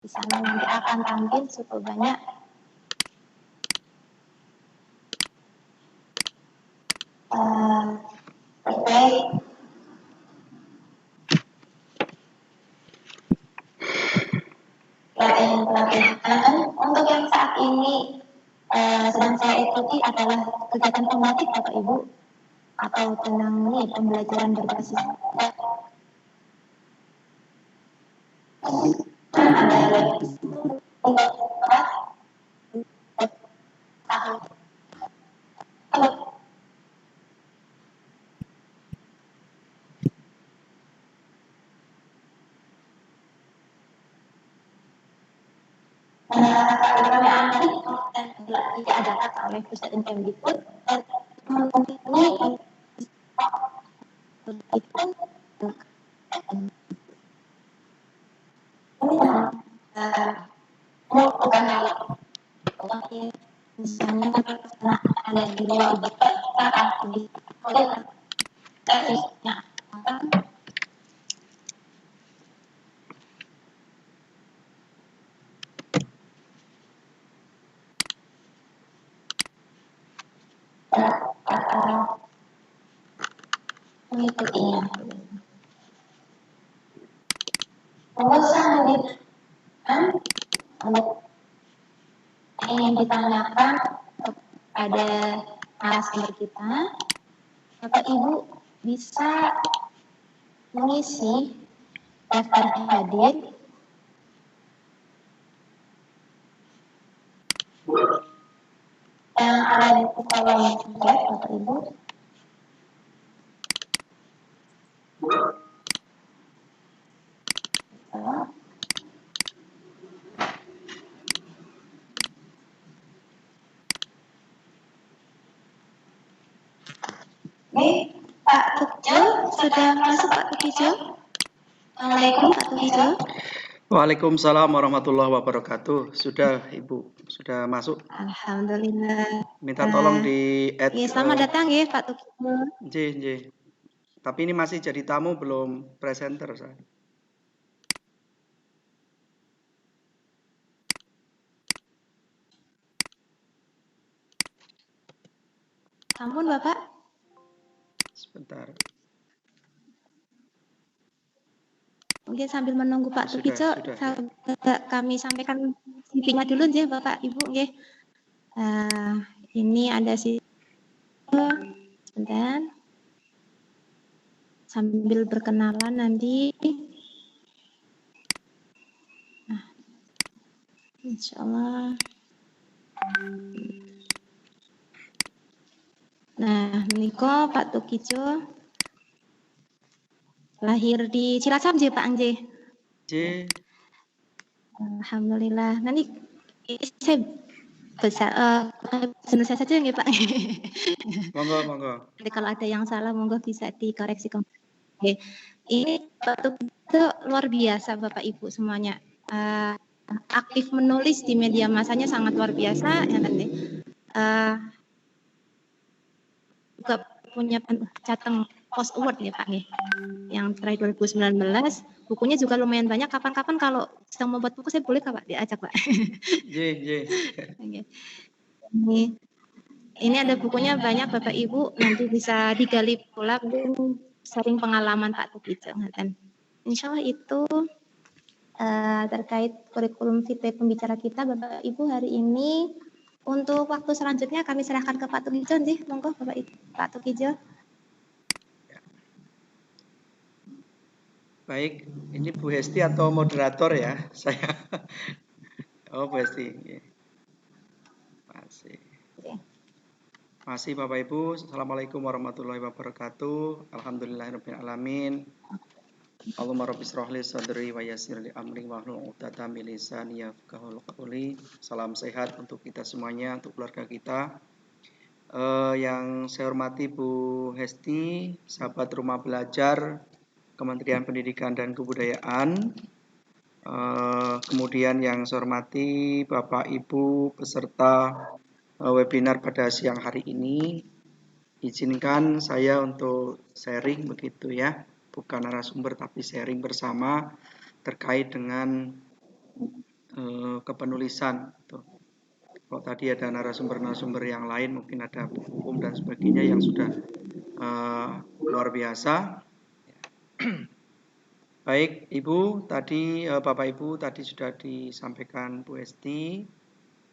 Di sana nanti akan tampil cukup banyak terkait pelatihan. Untuk yang saat ini sedang saya ikuti adalah kegiatan tematik Bapak Ibu, atau tentang ini pembelajaran berbasis tidak ada kata oleh Pusat Kemdikbud dan ini bukan hal misalnya ada di luar atau di teknisnya mengikutinya. Pengusaha ingin ditanyakan kepada narasumber kita, Bapak Ibu bisa mengisi daftar hadir yang ada di kolom chat, Bapak Ibu. Oke, Pak Tukijo sudah masuk, Pak Tukijo? Assalamualaikum Pak Tukijo. Waalaikumsalam warahmatullahi wabarakatuh. Sudah Ibu, sudah masuk. Alhamdulillah. Minta tolong di add. Selamat datang ya Pak Tukijo. J. Tapi ini masih jadi tamu, belum presenter saya. Sampun Bapak. Sebentar. Mungkin sambil menunggu Pak Tukijo, kami sampaikan CV-nya dulu ya Bapak Ibu ya. Ini ada sih. Sebentar. Sambil berkenalan nanti. Nah, insya Allah. Nah, menika Pak Tukijo lahir di Cilacap je Pak Anje. J. Alhamdulillah. Nanti saya besar Indonesia saja ya Pak. Monggo. Jadi kalau ada yang salah monggo bisa dikoreksi. Oke. Ini Pak Tukijo luar biasa Bapak Ibu semuanya. Aktif menulis di media masanya sangat luar biasa ya nanti. Juga punya Jateng Post Award ya Pak nih. Yang terakhir 2019, bukunya juga lumayan banyak. Kapan-kapan kalau sedang membuat buku saya boleh Pak diajak Pak. J. Ini ada bukunya banyak Bapak Ibu, nanti bisa digali pula mungkin sharing pengalaman Pak Tukijo. Insya Allah itu terkait kurikulum vitae pembicara kita Bapak Ibu hari ini. Untuk waktu selanjutnya kami serahkan ke Pak Tukijo nih, monggo Pak Tukijo. Baik, ini Bu Hesti atau moderator ya? Saya. Oh, Bu Hesti. Masih Bapak Ibu. Assalamualaikum warahmatullahi wabarakatuh. Alhamdulillahirabbil alamin. Allahumma rabbi shrah li sadri wa yassir li amri wahlul 'uqdatam min lisani yafqahul qawli. Salam sehat untuk kita semuanya, untuk keluarga kita. Yang saya hormati Bu Hesti, sahabat Rumah Belajar Kementerian Pendidikan dan Kebudayaan. Kemudian yang saya hormati Bapak Ibu peserta webinar pada siang hari ini. Izinkan saya untuk sharing begitu ya. Bukan narasumber tapi sharing bersama terkait dengan kepenulisan. Tuh. Kalau tadi ada narasumber-narasumber yang lain, mungkin ada hukum dan sebagainya yang sudah luar biasa. Baik, Ibu, tadi Bapak Ibu tadi sudah disampaikan Bu Esti.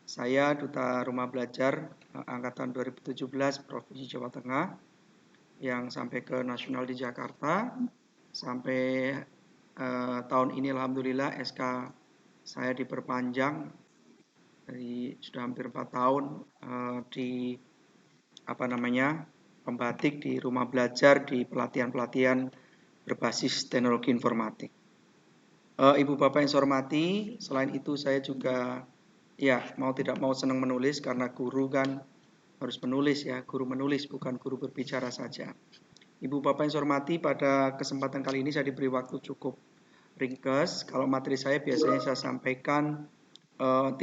Saya Duta Rumah Belajar Angkatan 2017 Provinsi Jawa Tengah yang sampai ke nasional di Jakarta. Sampai tahun ini alhamdulillah SK saya diperpanjang dari sudah hampir 4 tahun di pembatik di rumah belajar di pelatihan-pelatihan berbasis teknologi informatik. Ibu Bapak yang saya hormati, selain itu saya juga mau tidak mau senang menulis karena guru kan harus menulis ya, guru menulis bukan guru berbicara saja. Ibu Bapak yang saya hormati, pada kesempatan kali ini saya diberi waktu cukup ringkas. Kalau materi saya biasanya saya sampaikan 3-4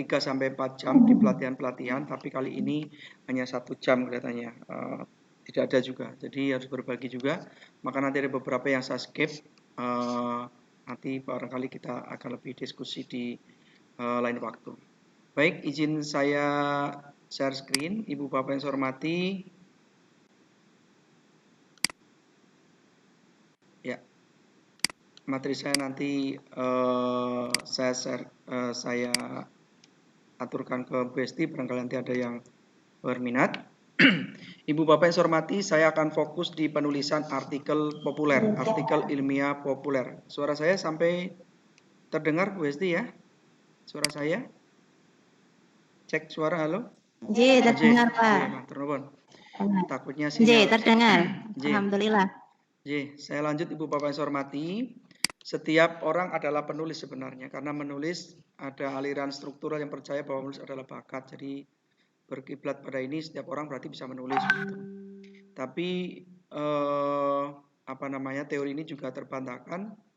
jam di pelatihan-pelatihan, tapi kali ini hanya 1 jam kelihatannya. Tidak ada juga, jadi harus berbagi juga. Maka nanti ada beberapa yang saya skip. Nanti barangkali kita akan lebih diskusi di lain waktu. Baik, izin saya share screen. Ibu Bapak yang saya hormati. Ya, materi saya nanti saya aturkan ke Bu Esti, barangkali nanti ada yang berminat. Ibu Bapak yang saya hormati, saya akan fokus di penulisan artikel populer, artikel ilmiah populer. Suara saya sampai terdengar Bu Esti ya? Suara saya? Cek suara, halo? J, terdengar Pak. Takutnya sinyal. J, terdengar. Alhamdulillah. J, saya lanjut Ibu Bapak yang saya hormati. Setiap orang adalah penulis sebenarnya, karena menulis ada aliran struktural yang percaya bahwa menulis adalah bakat. Jadi berkiblat pada ini, setiap orang berarti bisa menulis. Gitu. Tapi teori ini juga terbantahkan.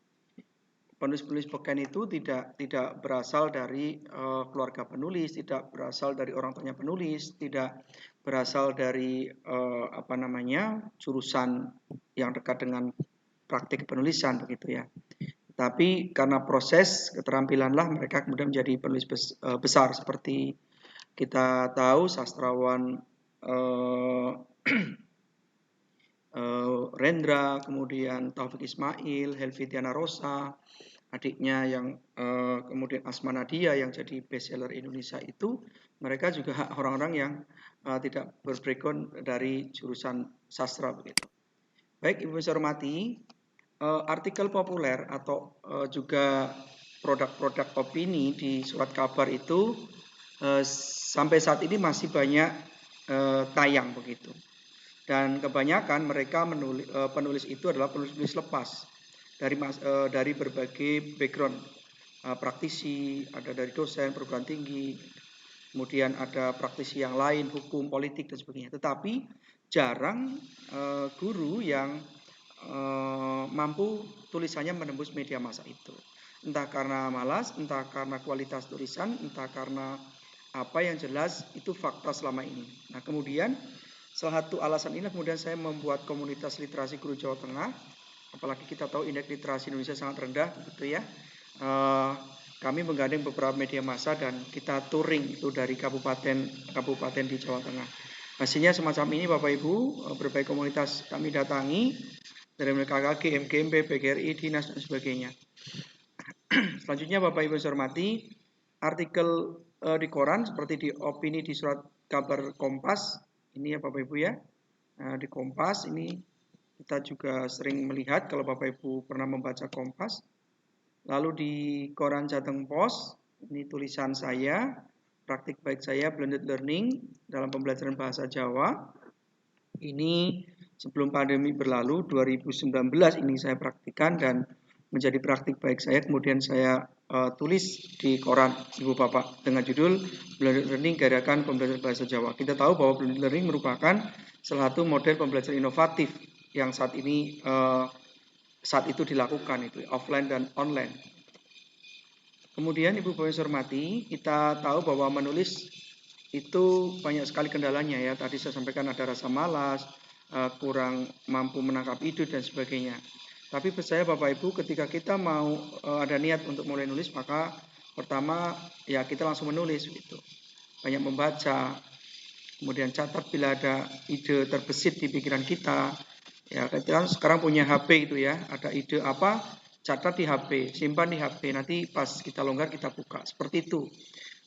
Penulis-penulis beken itu tidak berasal dari keluarga penulis, tidak berasal dari orang tuanya penulis, tidak berasal dari jurusan yang dekat dengan praktik penulisan begitu ya. Tapi karena proses keterampilanlah mereka kemudian menjadi penulis besar, seperti kita tahu sastrawan Rendra, kemudian Taufik Ismail, Helvitiana Rosa, adiknya yang kemudian Asma Nadia yang jadi bestseller Indonesia itu, mereka juga orang-orang yang tidak berbackground dari jurusan sastra begitu. Baik, Ibu saya hormati, artikel populer atau juga produk-produk opini di surat kabar itu sampai saat ini masih banyak tayang begitu. Dan kebanyakan mereka penulis itu adalah penulis lepas dari berbagai background, praktisi, ada dari dosen perguruan tinggi, kemudian ada praktisi yang lain, hukum, politik dan sebagainya. Tetapi jarang guru yang mampu tulisannya menembus media massa itu. Entah karena malas, entah karena kualitas tulisan, entah karena apa, yang jelas itu fakta selama ini. Nah, kemudian salah satu alasan ini kemudian saya membuat komunitas literasi guru Jawa Tengah. Apalagi kita tahu indeks literasi Indonesia sangat rendah, gitu ya. Kami menggandeng beberapa media massa dan kita touring itu dari kabupaten di Jawa Tengah. Hasilnya semacam ini Bapak Ibu, berbagai komunitas kami datangi, dari KKG, MGMP, PGRI, Dinas dan sebagainya. Selanjutnya Bapak Ibu saya hormati, artikel di koran seperti di opini di surat kabar Kompas, ini ya Bapak Ibu ya. Di Kompas ini kita juga sering melihat kalau Bapak Ibu pernah membaca Kompas. Lalu di koran Jateng Pos, ini tulisan saya, praktik baik saya blended learning dalam pembelajaran bahasa Jawa. Ini sebelum pandemi berlalu 2019 ini saya praktikkan dan menjadi praktik baik saya. Kemudian saya tulis di koran Ibu Bapak dengan judul Blended Learning Gerakan Pembelajaran Bahasa Jawa. Kita tahu bahwa blended learning merupakan salah satu model pembelajaran inovatif yang saat itu dilakukan, itu offline dan online. Kemudian Ibu Bapak saya hormati, kita tahu bahwa menulis itu banyak sekali kendalanya ya. Tadi saya sampaikan ada rasa malas, kurang mampu menangkap ide dan sebagainya. Tapi percaya Bapak Ibu, ketika kita mau ada niat untuk mulai nulis, maka Pertama, ya kita langsung menulis gitu. Banyak membaca, kemudian catat bila ada ide terbesit di pikiran kita. Ya, kita kan sekarang punya HP itu ya, ada ide apa, catat di HP, simpan di HP, nanti pas kita longgar kita buka. Seperti itu.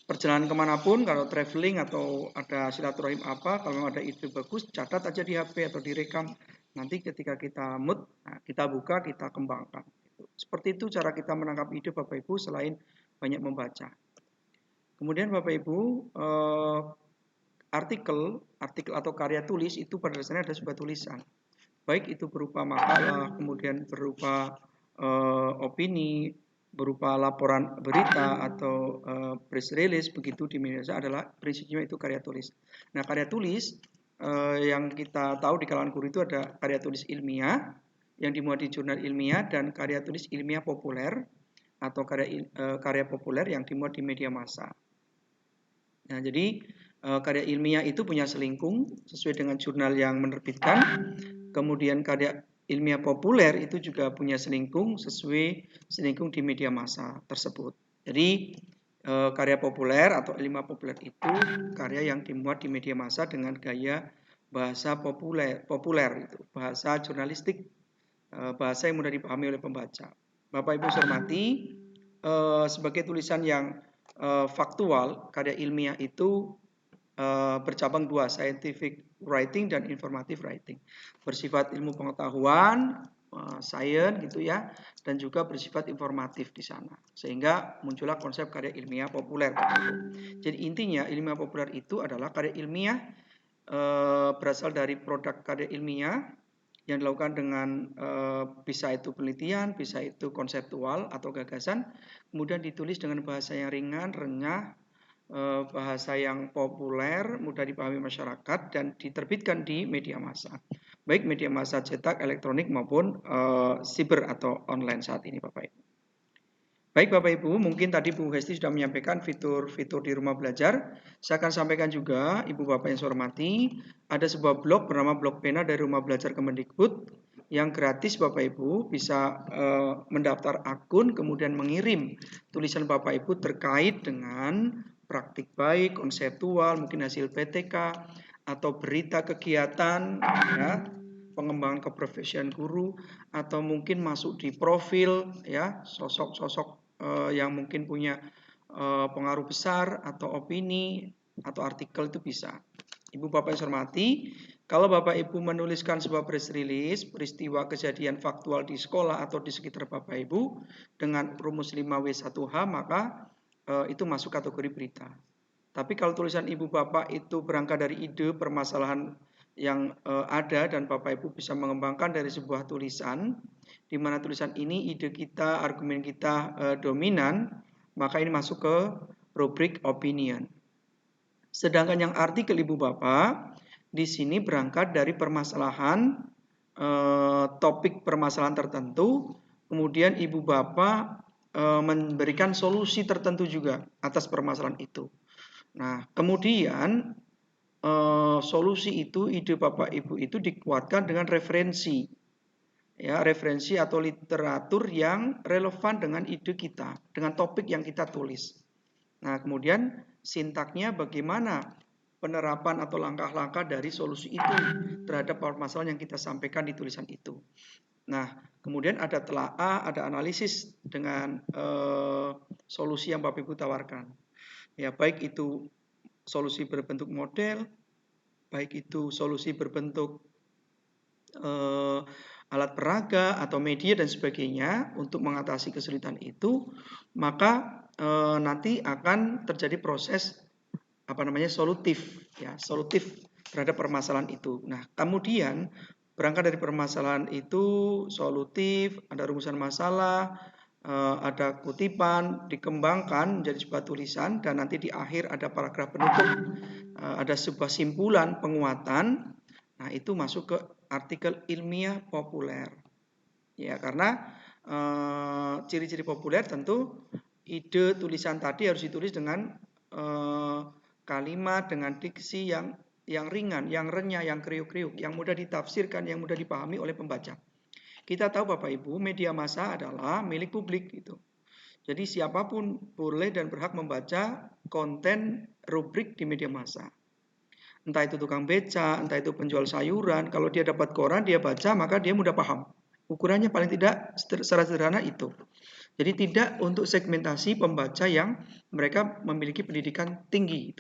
Perjalanan kemanapun, kalau traveling atau ada silaturahim apa, kalau ada ide bagus, catat aja di HP atau direkam. Nanti ketika kita mood, nah, kita buka, kita kembangkan. Seperti itu cara kita menangkap ide Bapak Ibu selain banyak membaca. Kemudian Bapak Ibu, artikel atau karya tulis itu pada dasarnya ada sebuah tulisan. Baik itu berupa makalah, kemudian berupa opini, berupa laporan berita atau press release begitu di media sosial adalah prinsipnya itu karya tulis. Nah, karya tulis yang kita tahu di kalangan guru itu ada karya tulis ilmiah yang dimuat di jurnal ilmiah dan karya tulis ilmiah populer atau karya populer yang dimuat di media massa. Nah, jadi karya ilmiah itu punya selingkung sesuai dengan jurnal yang menerbitkan. Kemudian karya ilmiah populer itu juga punya selingkung sesuai selingkung di media massa tersebut. Jadi karya populer atau ilmiah populer itu karya yang dimuat di media massa dengan gaya bahasa populer itu, bahasa jurnalistik, bahasa yang mudah dipahami oleh pembaca. Bapak Ibu hormati, sebagai tulisan yang faktual, karya ilmiah itu bercabang dua, scientific writing dan informative writing. Bersifat ilmu pengetahuan, science gitu ya, dan juga bersifat informatif di sana. Sehingga muncullah konsep karya ilmiah populer. Jadi intinya ilmiah populer itu adalah karya ilmiah berasal dari produk karya ilmiah yang dilakukan dengan bisa itu penelitian, bisa itu konseptual atau gagasan, kemudian ditulis dengan bahasa yang ringan, renyah, bahasa yang populer, mudah dipahami masyarakat, dan diterbitkan di media massa. Baik media massa cetak, elektronik maupun siber atau online saat ini Bapak Ibu. Baik Bapak Ibu, mungkin tadi Bu Hesti sudah menyampaikan fitur-fitur di rumah belajar. Saya akan sampaikan juga, Ibu Bapak yang saya hormati, ada sebuah blog bernama Blog Pena dari Rumah Belajar Kemendikbud yang gratis Bapak Ibu bisa mendaftar akun kemudian mengirim tulisan Bapak Ibu terkait dengan praktik baik, konseptual, mungkin hasil PTK atau berita kegiatan ya, pengembangan keprofesian guru atau mungkin masuk di profil ya sosok-sosok yang mungkin punya pengaruh besar atau opini atau artikel itu bisa. Ibu Bapak yang saya hormati, kalau Bapak Ibu menuliskan sebuah press release, peristiwa kejadian faktual di sekolah atau di sekitar Bapak Ibu dengan rumus 5W1H, maka itu masuk kategori berita. Tapi kalau tulisan Ibu Bapak itu berangkat dari ide permasalahan yang ada dan Bapak Ibu bisa mengembangkan dari sebuah tulisan, di mana tulisan ini ide kita, argumen kita dominan, maka ini masuk ke rubrik opinion. Sedangkan yang artikel Ibu Bapak di sini berangkat dari permasalahan topik permasalahan tertentu, kemudian Ibu Bapak memberikan solusi tertentu juga atas permasalahan itu. Nah, kemudian solusi itu, ide Bapak Ibu itu dikuatkan dengan referensi. Ya, referensi atau literatur yang relevan dengan ide kita, dengan topik yang kita tulis. Nah, kemudian sintaknya bagaimana penerapan atau langkah-langkah dari solusi itu terhadap permasalahan yang kita sampaikan di tulisan itu. Nah, kemudian ada telaah, ada analisis dengan solusi yang Bapak Ibu tawarkan. Ya, baik itu solusi berbentuk model, baik itu solusi berbentuk alat peraga atau media dan sebagainya untuk mengatasi kesulitan itu, maka nanti akan terjadi proses solutif ya, solutif terhadap permasalahan itu. Nah, kemudian berangkat dari permasalahan itu solutif, ada rumusan masalah, ada kutipan, dikembangkan menjadi sebuah tulisan dan nanti di akhir ada paragraf penutup, ada sebuah simpulan penguatan. Nah, itu masuk ke artikel ilmiah populer. Ya, karena ciri-ciri populer tentu ide tulisan tadi harus ditulis dengan kalimat, dengan diksi yang ringan, yang renyah, yang kriuk-kriuk, yang mudah ditafsirkan, yang mudah dipahami oleh pembaca. Kita tahu Bapak Ibu, media massa adalah milik publik gitu. Jadi siapapun boleh dan berhak membaca konten rubrik di media massa. Entah itu tukang beca, entah itu penjual sayuran, kalau dia dapat koran, dia baca, maka dia mudah paham. Ukurannya paling tidak secara sederhana itu. Jadi tidak untuk segmentasi pembaca yang mereka memiliki pendidikan tinggi.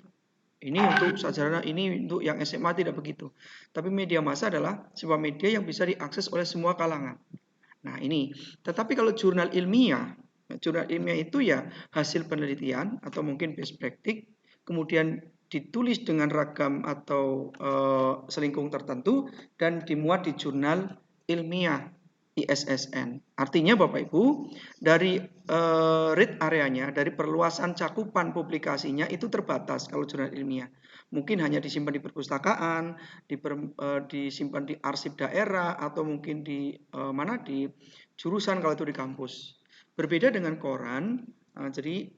Ini untuk sarjana, ini untuk yang SMA tidak begitu. Tapi media massa adalah sebuah media yang bisa diakses oleh semua kalangan. Nah ini, tetapi kalau jurnal ilmiah itu ya hasil penelitian atau mungkin best practice, kemudian ditulis dengan ragam atau selingkung tertentu dan dimuat di jurnal ilmiah ISSN. Artinya Bapak Ibu, dari read areanya, dari perluasan cakupan publikasinya itu terbatas kalau jurnal ilmiah. Mungkin hanya disimpan di perpustakaan, disimpan di arsip daerah, atau mungkin di jurusan kalau itu di kampus. Berbeda dengan koran, jadi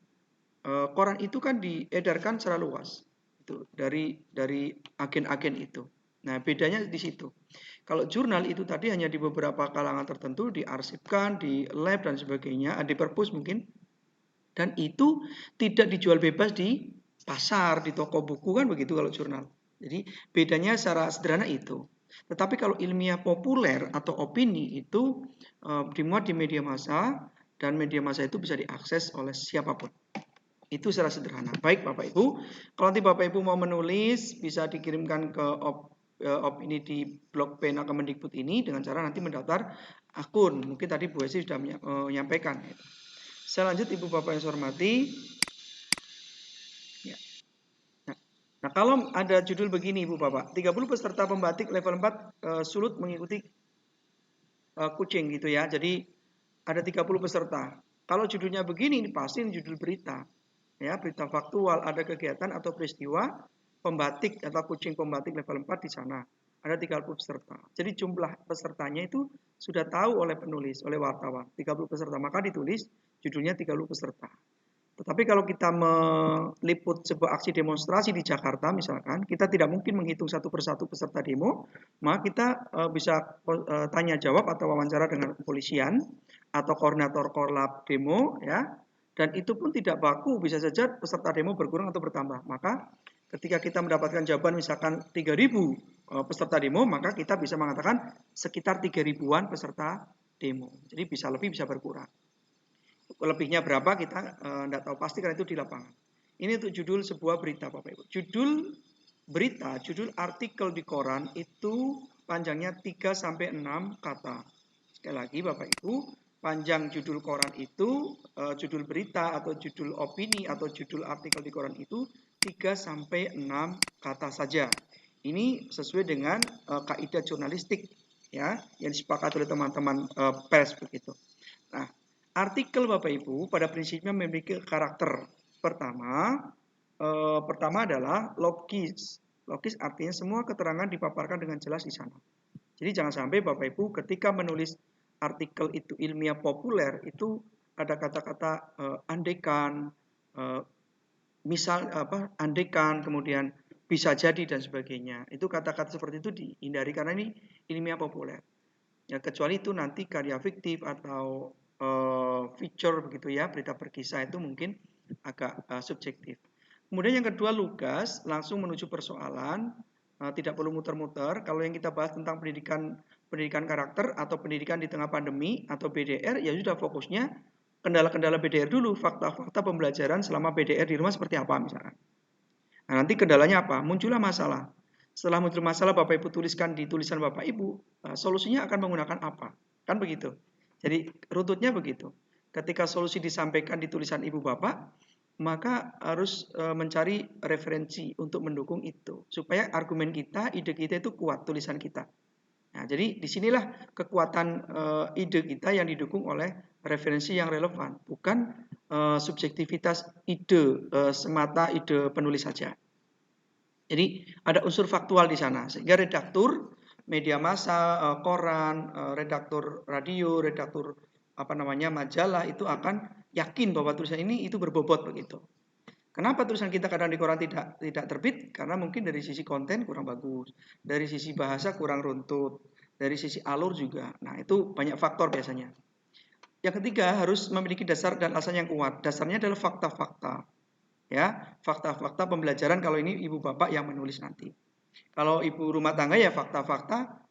koran itu kan diedarkan secara luas itu dari agen-agen itu. Nah, bedanya di situ. Kalau jurnal itu tadi hanya di beberapa kalangan tertentu, diarsipkan, di lab dan sebagainya, di perpus mungkin, dan itu tidak dijual bebas di pasar, di toko buku kan begitu kalau jurnal. Jadi bedanya secara sederhana itu. Tetapi kalau ilmiah populer atau opini itu dimuat di media massa dan media massa itu bisa diakses oleh siapapun. Itu secara sederhana. Baik Bapak Ibu, kalau nanti Bapak Ibu mau menulis bisa dikirimkan ke opini di blog pena Kemendikbud ini dengan cara nanti mendaftar akun. Mungkin tadi Bu Esi sudah menyampaikan. Saya lanjut Ibu Bapak yang saya hormati. Ya. Nah, kalau ada judul begini Ibu Bapak, 30 peserta pembatik level 4 sulut mengikuti kucing gitu ya. Jadi ada 30 peserta. Kalau judulnya begini, ini pasti judul berita. Ya, berita faktual, ada kegiatan atau peristiwa pembatik atau kucing pembatik level 4 di sana. Ada 30 peserta. Jadi jumlah pesertanya itu sudah tahu oleh penulis, oleh wartawan. 30 peserta, maka ditulis judulnya 30 peserta. Tetapi kalau kita meliput sebuah aksi demonstrasi di Jakarta misalkan, kita tidak mungkin menghitung satu persatu peserta demo, maka kita bisa tanya jawab atau wawancara dengan kepolisian atau koordinator korlap demo ya. Dan itu pun tidak baku, bisa saja peserta demo berkurang atau bertambah. Maka ketika kita mendapatkan jawaban misalkan 3.000 peserta demo, maka kita bisa mengatakan sekitar 3.000-an peserta demo. Jadi bisa lebih, bisa berkurang. Lebihnya berapa kita tidak tahu pasti karena itu di lapangan. Ini untuk judul sebuah berita Bapak Ibu. Judul berita, judul artikel di koran itu panjangnya 3 sampai 6 kata. Sekali lagi Bapak Ibu, panjang judul koran itu, judul berita atau judul opini atau judul artikel di koran itu 3 sampai 6 kata saja. Ini sesuai dengan kaidah jurnalistik ya yang disepakati oleh teman-teman pers begitu. Nah, artikel Bapak Ibu pada prinsipnya memiliki karakter. Pertama adalah logis. Logis artinya semua keterangan dipaparkan dengan jelas di sana. Jadi jangan sampai Bapak Ibu ketika menulis artikel itu ilmiah populer itu ada kata-kata andekan, misal andekan, kemudian bisa jadi dan sebagainya. Itu kata-kata seperti itu dihindari karena ini ilmiah populer. Ya kecuali itu nanti karya fiktif atau feature begitu ya, berita berkisah itu mungkin agak subjektif. Kemudian yang kedua lugas, langsung menuju persoalan, tidak perlu muter-muter. Kalau yang kita bahas tentang pendidikan karakter atau pendidikan di tengah pandemi atau BDR, ya sudah fokusnya kendala-kendala BDR dulu, fakta-fakta pembelajaran selama BDR di rumah seperti apa misalkan. Nah, nanti kendalanya apa? Muncullah masalah. Setelah muncul masalah Bapak Ibu tuliskan di tulisan Bapak Ibu, solusinya akan menggunakan apa? Kan begitu. Jadi runtutnya begitu. Ketika solusi disampaikan di tulisan Ibu Bapak, maka harus mencari referensi untuk mendukung itu. Supaya argumen kita, ide kita itu kuat tulisan kita. Nah, jadi disinilah kekuatan ide kita yang didukung oleh referensi yang relevan. Bukan subjektivitas ide, semata ide penulis saja. Jadi ada unsur faktual di sana. Sehingga redaktur media massa, koran, redaktur radio, redaktur majalah itu akan yakin bahwa tulisan ini itu berbobot begitu. Kenapa tulisan kita kadang di koran tidak terbit? Karena mungkin dari sisi konten kurang bagus, dari sisi bahasa kurang runtut, dari sisi alur juga. Nah, itu banyak faktor biasanya. Yang ketiga, harus memiliki dasar dan alasan yang kuat. Dasarnya adalah fakta-fakta. Ya, fakta-fakta pembelajaran kalau ini ibu bapak yang menulis nanti. Kalau ibu rumah tangga ya fakta-fakta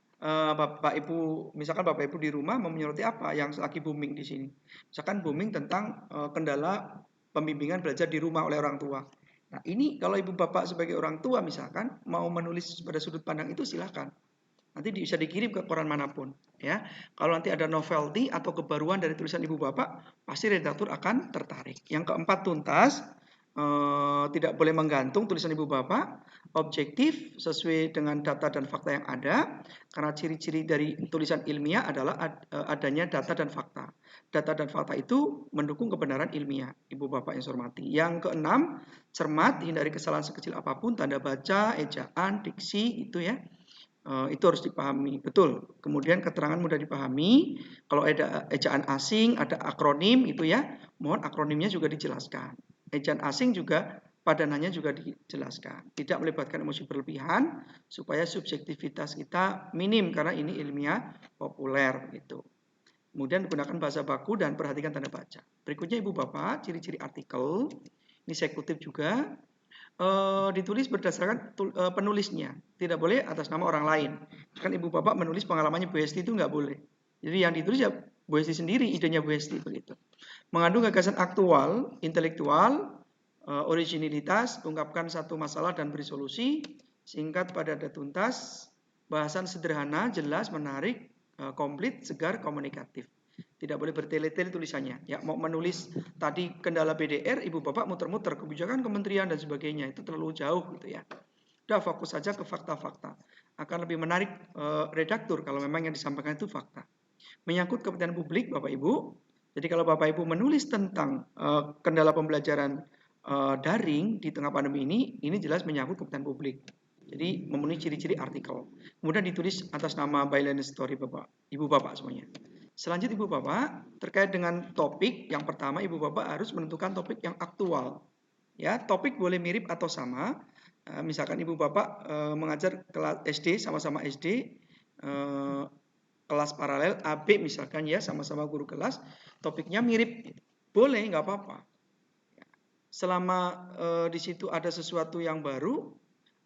bapak ibu, misalkan bapak ibu di rumah mau menyoroti apa yang lagi booming di sini. Misalkan booming tentang kendala pembimbingan belajar di rumah oleh orang tua. Nah, ini kalau ibu bapak sebagai orang tua misalkan mau menulis pada sudut pandang itu silahkan. Nanti bisa dikirim ke koran manapun, ya. Kalau nanti ada novelty atau kebaruan dari tulisan ibu bapak, pasti redaktur akan tertarik. Yang keempat, tuntas, tidak boleh menggantung tulisan ibu bapak, objektif sesuai dengan data dan fakta yang ada. Karena ciri-ciri dari tulisan ilmiah adalah adanya data dan fakta. Data dan fakta itu mendukung kebenaran ilmiah, ibu bapak yang saya hormati. Yang keenam, cermat, hindari kesalahan sekecil apapun, tanda baca, ejaan, diksi, itu ya. Itu harus dipahami betul. Kemudian keterangan mudah dipahami. Kalau ada ejaan asing, ada akronim itu ya, mohon akronimnya juga dijelaskan. Ejaan asing juga padanannya juga dijelaskan. Tidak melibatkan emosi berlebihan supaya subjektivitas kita minim karena ini ilmiah populer gitu. Kemudian gunakan bahasa baku dan perhatikan tanda baca. Berikutnya ibu bapak, ciri-ciri artikel. Ini saya kutip juga. Ditulis berdasarkan penulisnya, tidak boleh atas nama orang lain. Kan ibu bapak menulis pengalamannya Bu Hesti itu nggak boleh. Jadi yang ditulis ya Bu Hesti sendiri, idenya Bu Hesti begitu. Mengandung gagasan aktual, intelektual, originalitas, ungkapkan satu masalah dan beri solusi, singkat, padat dan tuntas, bahasan sederhana, jelas, menarik, komplit, segar, komunikatif. Tidak boleh bertele-tele tulisannya. Ya, mau menulis tadi kendala BDR, ibu bapak muter-muter kebijakan kementerian dan sebagainya, itu terlalu jauh gitu ya. Udah fokus saja ke fakta-fakta. Akan lebih menarik redaktur kalau memang yang disampaikan itu fakta. Menyangkut kepentingan publik, Bapak Ibu. Jadi kalau Bapak Ibu menulis tentang kendala pembelajaran daring di tengah pandemi ini jelas menyangkut kepentingan publik. Jadi memenuhi ciri-ciri artikel. Kemudian ditulis atas nama byline story Bapak, Ibu Bapak semuanya. Selanjutnya Ibu Bapak, terkait dengan topik, yang pertama Ibu Bapak harus menentukan topik yang aktual. Ya, topik boleh mirip atau sama. Misalkan Ibu Bapak mengajar kelas SD, sama-sama SD, kelas paralel AB misalkan ya, sama-sama guru kelas, topiknya mirip. Boleh, nggak apa-apa. Selama di situ ada sesuatu yang baru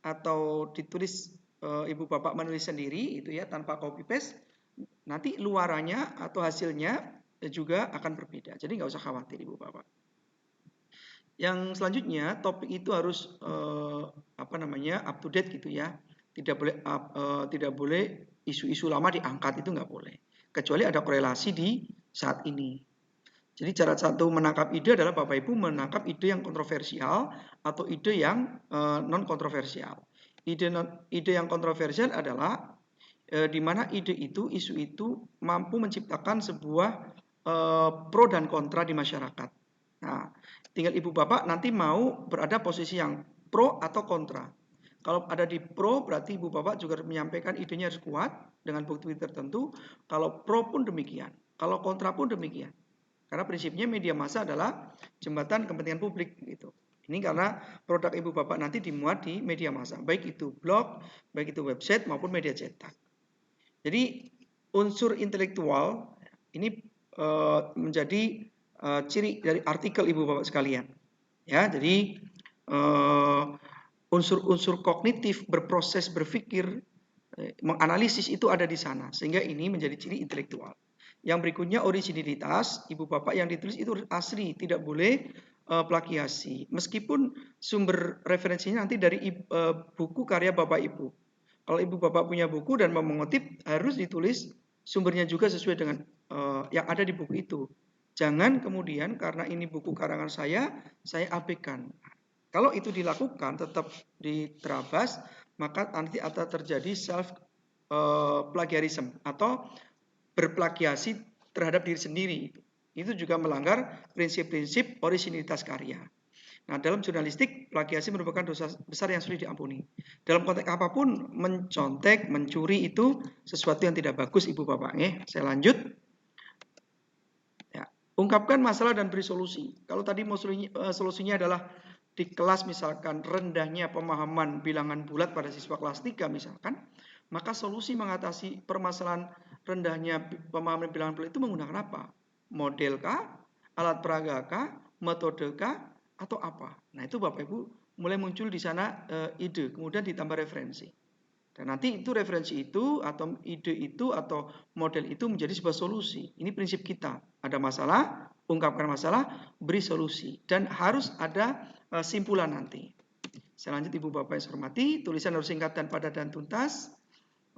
atau ditulis Ibu Bapak menulis sendiri itu ya tanpa copy paste, nanti luarannya atau hasilnya juga akan berbeda. Jadi nggak usah khawatir Ibu Bapak. Yang selanjutnya topik itu harus up to date gitu ya. Tidak boleh isu-isu lama diangkat, itu nggak boleh. Kecuali ada korelasi di saat ini. Jadi cara satu menangkap ide adalah Bapak Ibu menangkap ide yang kontroversial atau ide yang non kontroversial. Ide yang kontroversial adalah di mana ide itu, isu itu mampu menciptakan sebuah pro dan kontra di masyarakat. Nah, tinggal Ibu Bapak nanti mau berada posisi yang pro atau kontra. Kalau ada di pro berarti Ibu Bapak juga menyampaikan idenya harus kuat dengan bukti tertentu. Kalau pro pun demikian. Kalau kontra pun demikian. Karena prinsipnya media massa adalah jembatan kepentingan publik gitu. Ini karena produk Ibu Bapak nanti dimuat di media massa, baik itu blog, baik itu website maupun media cetak. Jadi unsur intelektual ini menjadi ciri dari artikel Ibu Bapak sekalian. Ya, jadi unsur-unsur kognitif, berproses, berpikir, menganalisis itu ada di sana, sehingga ini menjadi ciri intelektual. Yang berikutnya originalitas, Ibu Bapak yang ditulis itu asli, tidak boleh plagiasi. Meskipun sumber referensinya nanti dari buku karya Bapak Ibu. Kalau Ibu Bapak punya buku dan mau mengutip, harus ditulis sumbernya juga sesuai dengan yang ada di buku itu. Jangan kemudian karena ini buku karangan saya abaikan. Kalau itu dilakukan tetap diterabas, maka nanti akan terjadi self plagiarism atau berplagiasi terhadap diri sendiri. Itu juga melanggar prinsip-prinsip originalitas karya. Nah, dalam jurnalistik, plagiasi merupakan dosa besar yang sulit diampuni. Dalam konteks apapun, mencontek, mencuri itu sesuatu yang tidak bagus, Ibu Bapak. Saya lanjut. Ya, ungkapkan masalah dan beri solusi. Kalau tadi solusinya adalah di kelas misalkan rendahnya pemahaman bilangan bulat pada siswa kelas 3 misalkan, maka solusi mengatasi permasalahan rendahnya pemahaman bilangan bulat itu menggunakan apa? Model kah? Alat peraga kah? Metode kah? Atau apa? Nah, itu Bapak Ibu mulai muncul di sana ide, kemudian ditambah referensi. Dan nanti itu referensi itu atau ide itu atau model itu menjadi sebuah solusi. Ini prinsip kita. Ada masalah, ungkapkan masalah, beri solusi. Dan harus ada simpulan nanti. Selanjutnya Ibu Bapak yang saya hormati, tulisan harus singkat dan padat dan tuntas.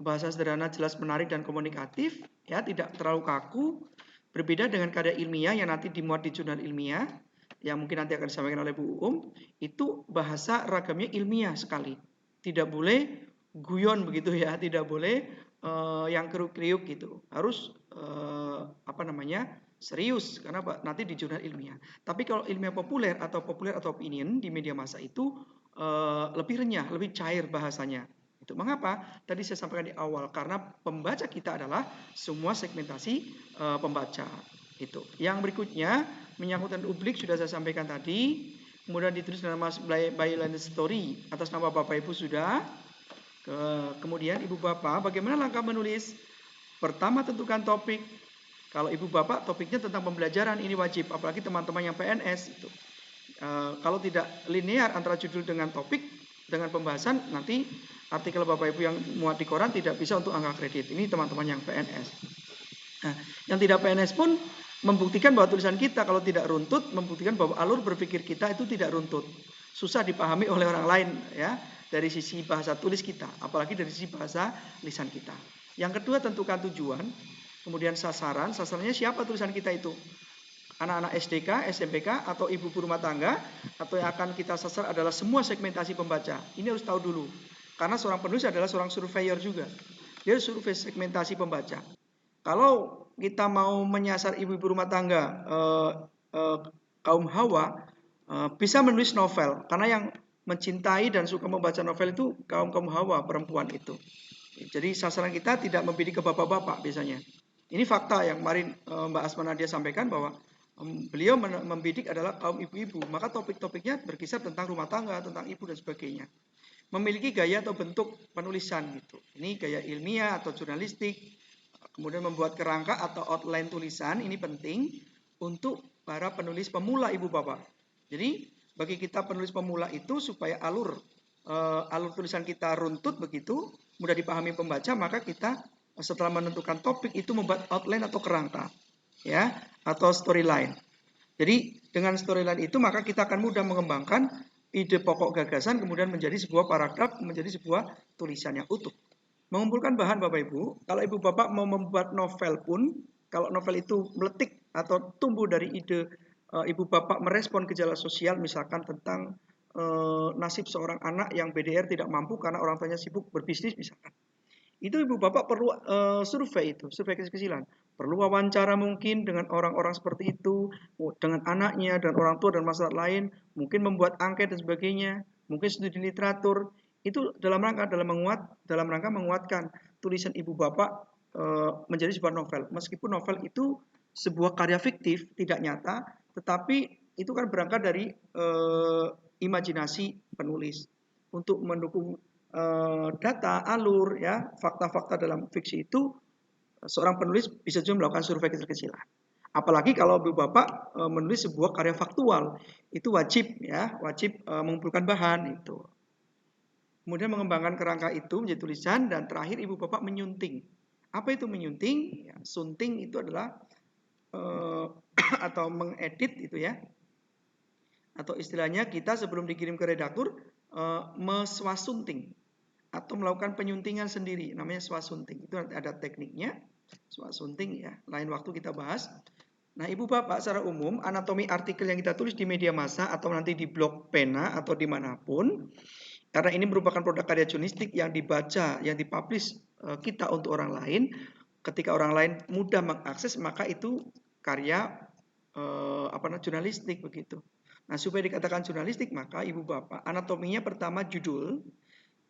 Bahasa sederhana, jelas, menarik, dan komunikatif. Ya, tidak terlalu kaku. Berbeda dengan karya ilmiah yang nanti dimuat di jurnal ilmiah, yang mungkin nanti akan disampaikan oleh Bu itu bahasa ragamnya ilmiah sekali. Tidak boleh guyon begitu ya, tidak boleh yang kriuk-kriuk gitu. Harus serius karena nanti di jurnal ilmiah. Tapi kalau ilmiah populer atau opinion di media massa itu lebih renyah, lebih cair bahasanya. Itu mengapa? Tadi saya sampaikan di awal, karena pembaca kita adalah semua segmentasi pembaca. Itu. Yang berikutnya menyangkut dengan publik sudah saya sampaikan tadi. Kemudian ditulis dalam byline story atas nama Bapak Ibu sudah. Kemudian Ibu Bapak bagaimana langkah menulis? Pertama tentukan topik. Kalau Ibu Bapak topiknya tentang pembelajaran ini wajib, apalagi teman-teman yang PNS itu. Kalau tidak linear antara judul dengan topik dengan pembahasan, nanti artikel Bapak Ibu yang muat di koran tidak bisa untuk angka kredit. Ini teman-teman yang PNS. Nah, yang tidak PNS pun membuktikan bahwa tulisan kita kalau tidak runtut, membuktikan bahwa alur berpikir kita itu tidak runtut. Susah dipahami oleh orang lain ya, dari sisi bahasa tulis kita, apalagi dari sisi bahasa lisan kita. Yang kedua, tentukan tujuan, kemudian sasaran. Sasarannya siapa tulisan kita itu? Anak-anak SDK, SMPK, atau ibu rumah tangga, atau yang akan kita sasar adalah semua segmentasi pembaca. Ini harus tahu dulu, karena seorang penulis adalah seorang surveyor juga. Dia survei segmentasi pembaca. Kalau kita mau menyasar ibu-ibu rumah tangga kaum hawa, bisa menulis novel, karena yang mencintai dan suka membaca novel itu kaum hawa, perempuan itu. Jadi sasaran kita tidak membidik ke bapak-bapak biasanya. Ini fakta yang kemarin Mbak Asma Nadia sampaikan bahwa beliau membidik adalah kaum ibu-ibu. Maka topik-topiknya berkisar tentang rumah tangga, tentang ibu dan sebagainya. Memiliki gaya atau bentuk penulisan gitu. Ini gaya ilmiah atau jurnalistik. Kemudian membuat kerangka atau outline tulisan, ini penting untuk para penulis pemula Ibu Bapak. Jadi bagi kita penulis pemula itu supaya alur tulisan kita runtut begitu, mudah dipahami pembaca, maka kita setelah menentukan topik itu membuat outline atau kerangka ya, atau storyline. Jadi dengan storyline itu maka kita akan mudah mengembangkan ide pokok gagasan kemudian menjadi sebuah paragraf, menjadi sebuah tulisan yang utuh. Mengumpulkan bahan Bapak Ibu, kalau Ibu Bapak mau membuat novel pun, kalau novel itu meletik atau tumbuh dari ide Ibu Bapak merespon gejala sosial, misalkan tentang nasib seorang anak yang BDR tidak mampu karena orang tuanya sibuk berbisnis misalkan. Itu Ibu Bapak perlu survei kecil-kecilan. Perlu wawancara mungkin dengan orang-orang seperti itu, dengan anaknya dan orang tua dan masyarakat lain, mungkin membuat angket dan sebagainya, mungkin studi literatur. Itu dalam rangka menguatkan tulisan Ibu Bapak menjadi sebuah novel. Meskipun novel itu sebuah karya fiktif, tidak nyata, tetapi itu kan berangkat dari imajinasi penulis untuk mendukung data, alur, ya, fakta-fakta dalam fiksi itu. Seorang penulis bisa juga melakukan survei kecil-kecilan. Apalagi kalau Ibu Bapak menulis sebuah karya faktual, itu wajib mengumpulkan bahan itu. Kemudian mengembangkan kerangka itu menjadi tulisan, dan terakhir Ibu Bapak menyunting. Apa itu menyunting? Ya, sunting itu adalah atau mengedit itu ya. Atau istilahnya kita sebelum dikirim ke redaktur meswasunting atau melakukan penyuntingan sendiri, namanya swasunting. Itu ada tekniknya, swasunting ya. Lain waktu kita bahas. Nah, Ibu Bapak secara umum anatomi artikel yang kita tulis di media massa atau nanti di blog pena atau dimanapun, karena ini merupakan produk karya jurnalistik yang dibaca, yang dipublish kita untuk orang lain. Ketika orang lain mudah mengakses, maka itu karya jurnalistik begitu. Nah, supaya dikatakan jurnalistik, maka Ibu Bapak anatominya pertama judul.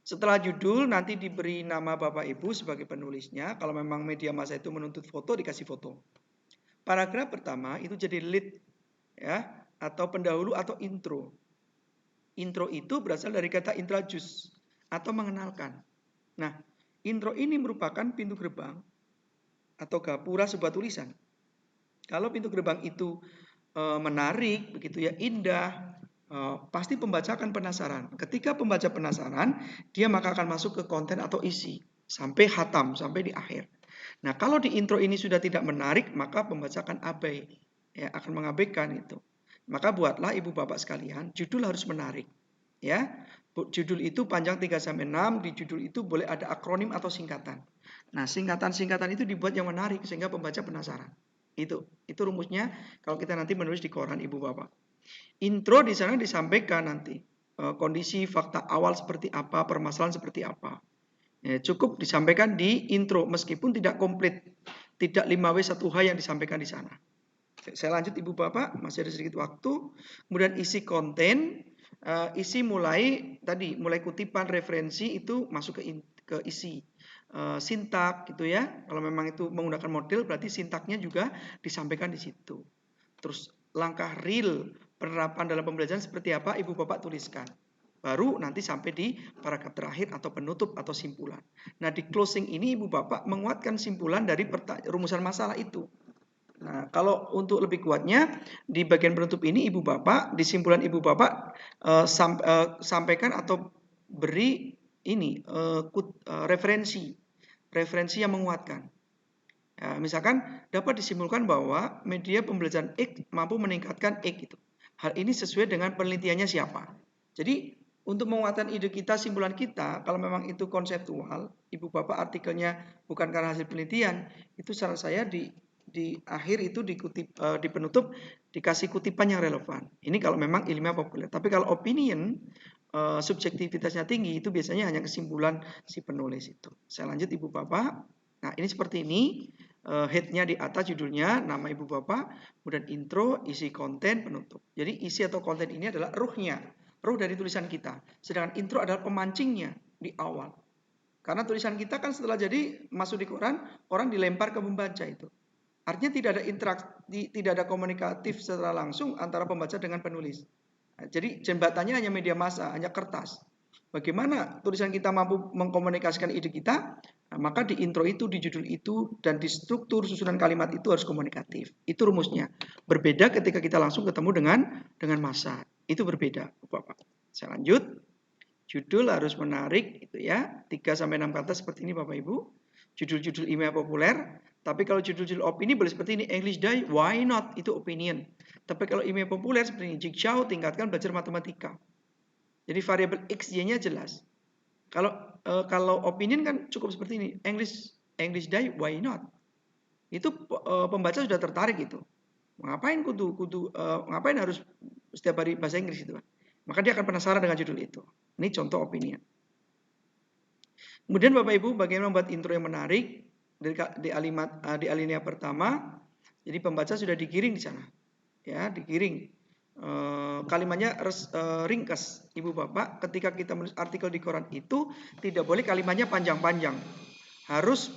Setelah judul nanti diberi nama Bapak Ibu sebagai penulisnya. Kalau memang media massa itu menuntut foto, dikasih foto. Paragraf pertama itu jadi lead ya, atau pendahulu atau intro. Intro itu berasal dari kata introduce atau mengenalkan. Nah, intro ini merupakan pintu gerbang atau gapura sebuah tulisan. Kalau pintu gerbang itu menarik, begitu ya, indah, pasti pembaca akan penasaran. Ketika pembaca penasaran, dia maka akan masuk ke konten atau isi sampai khatam, sampai di akhir. Nah, kalau di intro ini sudah tidak menarik, maka pembaca akan abai, ya, akan mengabaikan itu. Maka buatlah ibu bapak sekalian, judul harus menarik, ya. Judul itu panjang 3-6, di judul itu boleh ada akronim atau singkatan. Nah, singkatan-singkatan itu dibuat yang menarik sehingga pembaca penasaran. Itu rumusnya kalau kita nanti menulis di koran ibu bapak. Intro di sana disampaikan nanti kondisi fakta awal seperti apa, permasalahan seperti apa. Ya, cukup disampaikan di intro meskipun tidak komplit, tidak 5W 1H yang disampaikan di sana. Saya lanjut ibu bapak, masih ada sedikit waktu. Kemudian isi konten, isi mulai kutipan, referensi itu masuk ke isi. Sintak gitu ya. Kalau memang itu menggunakan model berarti sintaknya juga disampaikan di situ. Terus langkah real penerapan dalam pembelajaran seperti apa ibu bapak tuliskan. Baru nanti sampai di paragraf terakhir atau penutup atau simpulan. Nah, di closing ini ibu bapak menguatkan simpulan dari rumusan masalah itu. Nah, kalau untuk lebih kuatnya di bagian penutup ini ibu bapak, di simpulan ibu bapak sampaikan atau beri ini referensi yang menguatkan. Ya, misalkan dapat disimpulkan bahwa media pembelajaran X mampu meningkatkan X itu. Hal ini sesuai dengan penelitiannya siapa. Jadi untuk menguatkan ide kita, simpulan kita, kalau memang itu konseptual, ibu bapak artikelnya bukan karena hasil penelitian, itu saran saya di akhir itu dikutip, di penutup dikasih kutipan yang relevan. Ini kalau memang ilmiah populer. Tapi kalau opinion, subjektivitasnya tinggi, itu biasanya hanya kesimpulan si penulis itu. Saya lanjut ibu bapak. Nah, ini seperti ini. Headnya di atas judulnya, nama ibu bapak, kemudian intro, isi konten, penutup. Jadi isi atau konten ini adalah ruhnya, ruh dari tulisan kita. Sedangkan intro adalah pemancingnya di awal. Karena tulisan kita kan setelah jadi masuk di koran, orang dilempar ke pembaca itu. Artinya tidak ada interaksi, tidak ada komunikatif secara langsung antara pembaca dengan penulis. Nah, jadi jembatannya hanya media massa, hanya kertas. Bagaimana tulisan kita mampu mengkomunikasikan ide kita? Nah, maka di intro itu, di judul itu, dan di struktur susunan kalimat itu harus komunikatif. Itu rumusnya. Berbeda ketika kita langsung ketemu dengan massa. Itu berbeda, Bapak. Saya lanjut. Judul harus menarik, itu ya. 3-6 kata seperti ini, Bapak Ibu. Judul-judul ilmiah populer. Tapi kalau judul-judul opini boleh seperti ini. English Die, why not? Itu opinion. Tapi kalau ilmiah populer seperti ini. Jigsaw, tingkatkan belajar matematika. Jadi variabel X, Y-nya jelas. Kalau opinion kan cukup seperti ini. English Die, why not? Itu pembaca sudah tertarik itu. Ngapain ngapain harus setiap hari bahasa Inggris itu? Maka dia akan penasaran dengan judul itu. Ini contoh opinion. Kemudian Bapak Ibu, bagaimana membuat intro yang menarik di alinea pertama. Jadi pembaca sudah digiring di sana, ya, digiring. Kalimatnya ringkas, Ibu Bapak. Ketika kita menulis artikel di koran itu tidak boleh kalimatnya panjang-panjang, harus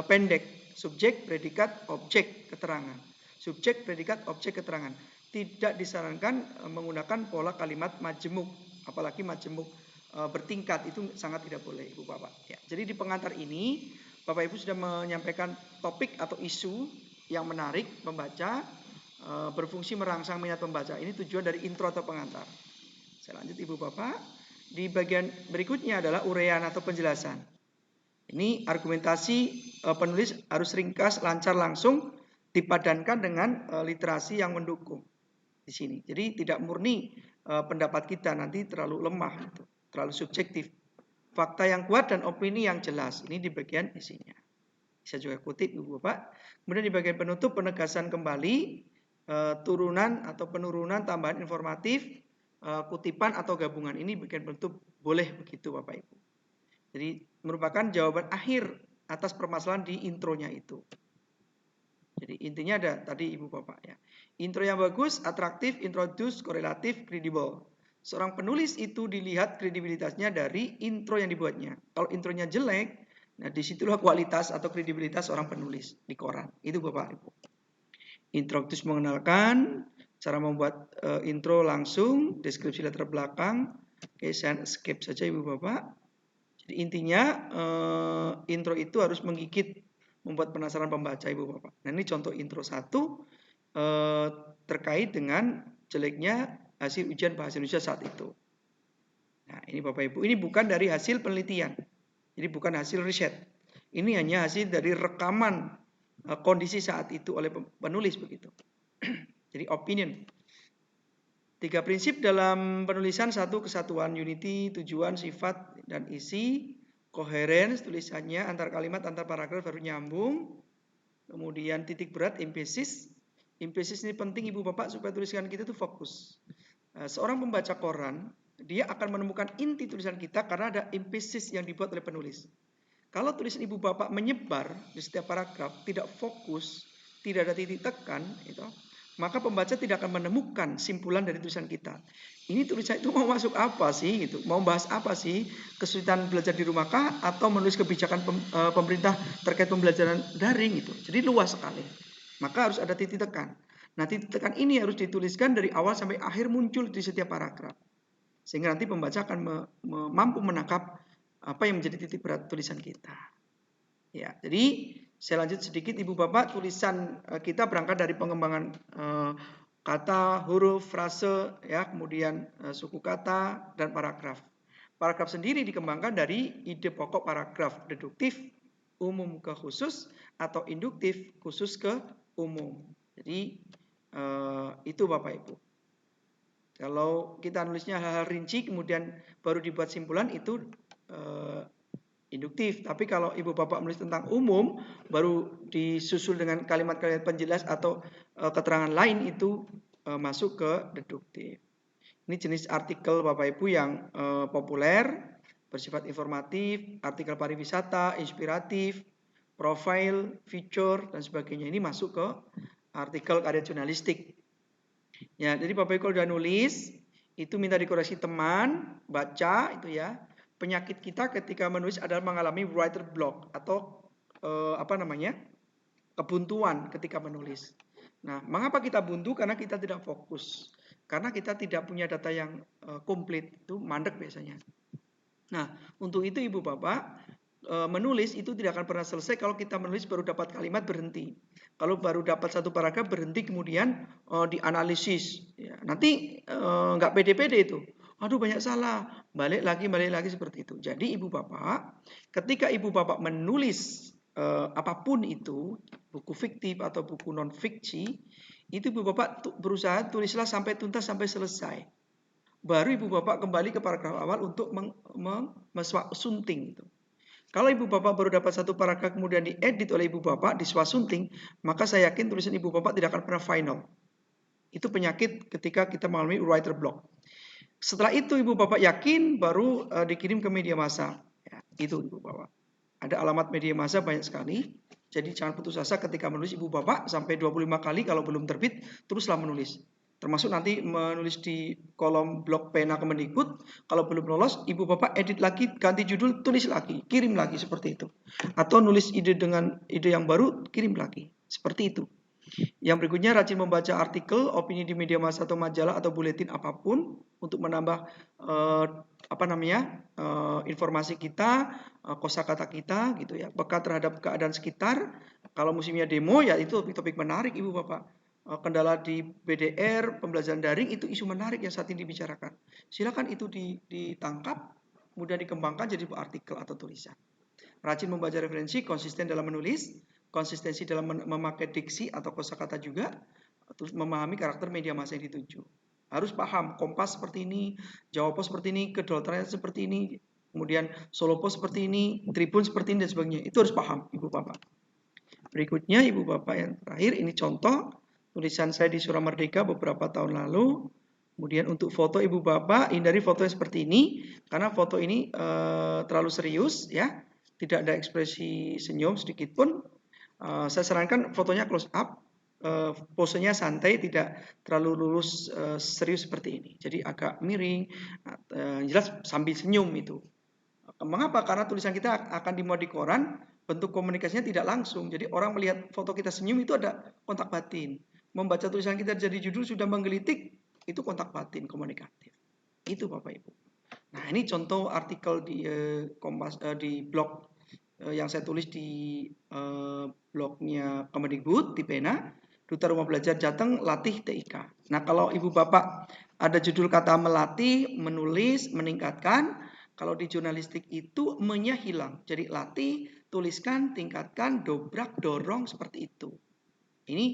pendek. Subjek, predikat, objek, keterangan. Subjek, predikat, objek, keterangan. Tidak disarankan menggunakan pola kalimat majemuk, apalagi majemuk bertingkat, itu sangat tidak boleh Ibu Bapak. Ya, jadi di pengantar ini Bapak Ibu sudah menyampaikan topik atau isu yang menarik pembaca, berfungsi merangsang minat pembaca. Ini tujuan dari intro atau pengantar. Saya lanjut Ibu Bapak. Di bagian berikutnya adalah uraian atau penjelasan. Ini argumentasi penulis harus ringkas, lancar, langsung, dipadankan dengan literasi yang mendukung di sini. Jadi tidak murni pendapat kita, nanti terlalu lemah, gitu, terlalu subjektif. Fakta yang kuat dan opini yang jelas. Ini di bagian isinya. Bisa juga kutip Ibu Bapak. Kemudian di bagian penutup penegasan kembali, turunan atau penurunan tambahan informatif, kutipan atau gabungan. Ini bagian penutup boleh begitu Bapak Ibu. Jadi merupakan jawaban akhir atas permasalahan di intronya itu. Jadi intinya ada tadi Ibu Bapak ya. Intro yang bagus, atraktif, introduce, korelatif, credible. Seorang penulis itu dilihat kredibilitasnya dari intro yang dibuatnya. Kalau intronya jelek, nah disitulah kualitas atau kredibilitas seorang penulis di koran. Itu Bapak Ibu. Introduce mengenalkan, cara membuat intro langsung, deskripsi latar belakang. Oke, saya skip saja Ibu Bapak. Jadi intinya intro itu harus menggigit, membuat penasaran pembaca Ibu Bapak. Nah ini contoh intro 1. terkait dengan jeleknya hasil ujian bahasa Indonesia saat itu. Nah, ini Bapak Ibu, ini bukan dari hasil penelitian. Jadi bukan hasil riset. Ini hanya hasil dari rekaman kondisi saat itu oleh penulis begitu. Jadi opinion. 3 prinsip dalam penulisan: 1, kesatuan, unity, tujuan, sifat, dan isi. Coherence, tulisannya antar kalimat, antar paragraf baru nyambung. Kemudian titik berat, emphasis. Emphasis ini penting Ibu Bapak supaya tulisan kita itu fokus. Seorang pembaca koran, dia akan menemukan inti tulisan kita karena ada emphasis yang dibuat oleh penulis. Kalau tulisan Ibu Bapak menyebar di setiap paragraf, tidak fokus, tidak ada titik tekan, maka pembaca tidak akan menemukan simpulan dari tulisan kita. Ini tulisan itu mau masuk apa sih? Gitu. Mau bahas apa sih? Kesulitan belajar di rumah kah? Atau menulis kebijakan pemerintah terkait pembelajaran daring gitu. Jadi luas sekali. Maka harus ada titik tekan. Nah, titik tekan ini harus dituliskan dari awal sampai akhir muncul di setiap paragraf. Sehingga nanti pembaca akan mampu menangkap apa yang menjadi titik berat tulisan kita. Ya, jadi saya lanjut sedikit Ibu Bapak, tulisan kita berangkat dari pengembangan kata, huruf, frase, ya, kemudian suku kata dan paragraf. Paragraf sendiri dikembangkan dari ide pokok paragraf, deduktif, umum ke khusus, atau induktif, khusus ke umum. Jadi itu Bapak Ibu. Kalau kita nulisnya hal-hal rinci kemudian baru dibuat simpulan, itu induktif. Tapi kalau Ibu Bapak menulis tentang umum baru disusul dengan kalimat-kalimat penjelas atau keterangan lain, itu masuk ke deduktif. Ini jenis artikel Bapak Ibu yang populer, bersifat informatif, artikel pariwisata, inspiratif, profile, feature, dan sebagainya. Ini masuk ke artikel karya jurnalistik. Ya, jadi Bapak Ibu kalau udah nulis, itu minta dikoreksi teman, baca itu ya. Penyakit kita ketika menulis adalah mengalami writer block atau kebuntuan ketika menulis. Nah, mengapa kita buntu? Karena kita tidak fokus. Karena kita tidak punya data yang komplit, itu mandek biasanya. Nah, untuk itu Ibu Bapak, menulis itu tidak akan pernah selesai kalau kita menulis baru dapat kalimat berhenti. Kalau baru dapat satu paragraf berhenti kemudian dianalisis, ya, nanti nggak pede-pede itu. Aduh banyak salah, balik lagi seperti itu. Jadi Ibu Bapak, ketika Ibu Bapak menulis apapun itu, buku fiktif atau buku non fiksi, itu Ibu Bapak berusaha tulislah sampai tuntas, sampai selesai. Baru Ibu Bapak kembali ke paragraf awal untuk sunting itu. Kalau Ibu Bapak baru dapat satu paragraf kemudian diedit oleh Ibu Bapak, diswasunting, maka saya yakin tulisan Ibu Bapak tidak akan pernah final. Itu penyakit ketika kita mengalami writer block. Setelah itu Ibu Bapak yakin, baru dikirim ke media massa. Ya, itu Ibu Bapak. Ada alamat media massa banyak sekali. Jadi jangan putus asa ketika menulis Ibu Bapak, sampai 25 kali kalau belum terbit, teruslah menulis. Termasuk nanti menulis di kolom blog pena Kemendikbud, kalau belum lolos, Ibu Bapak edit lagi, ganti judul, tulis lagi, kirim lagi, seperti itu. Atau nulis ide dengan ide yang baru, kirim lagi, seperti itu. Yang berikutnya, rajin membaca artikel, opini di media massa atau majalah atau buletin apapun untuk menambah informasi kita, kosakata kita, gitu ya. Peka terhadap keadaan sekitar. Kalau musimnya demo, ya itu topik-topik menarik Ibu Bapak. Kendala di BDR, pembelajaran daring, itu isu menarik yang saat ini dibicarakan. Silakan itu ditangkap, kemudian dikembangkan jadi artikel atau tulisan. Rajin membaca referensi, konsisten dalam menulis, konsistensi dalam memakai diksi atau kosakata juga, terus memahami karakter media massa yang dituju. Harus paham, Kompas seperti ini, Jawa Pos seperti ini, Kedol Trans seperti ini, kemudian Solo Pos seperti ini, Tribun seperti ini, dan sebagainya. Itu harus paham, Ibu Bapak. Berikutnya, Ibu Bapak, yang terakhir, ini contoh tulisan saya di Surah Merdeka beberapa tahun lalu. Kemudian untuk foto Ibu Bapak, hindari foto yang seperti ini, karena foto ini terlalu serius, ya, tidak ada ekspresi senyum sedikit pun. Saya sarankan fotonya close up, posenya santai, tidak terlalu lurus serius seperti ini. Jadi agak miring, jelas sambil senyum itu. Mengapa? Karena tulisan kita akan dimuat di koran, bentuk komunikasinya tidak langsung. Jadi orang melihat foto kita senyum itu ada kontak batin. Membaca tulisan kita jadi judul sudah menggelitik, itu kontak batin komunikatif. Itu Bapak Ibu. Nah, ini contoh artikel di Kompas, di blog yang saya tulis di blognya Kemendikbud di Pena. Duta Rumah Belajar Jateng latih TIK. Nah, kalau Ibu Bapak ada judul kata melatih, menulis, meningkatkan, kalau di jurnalistik itu me-nya hilang. Jadi latih, tuliskan, tingkatkan, dobrak, dorong, seperti itu. Ini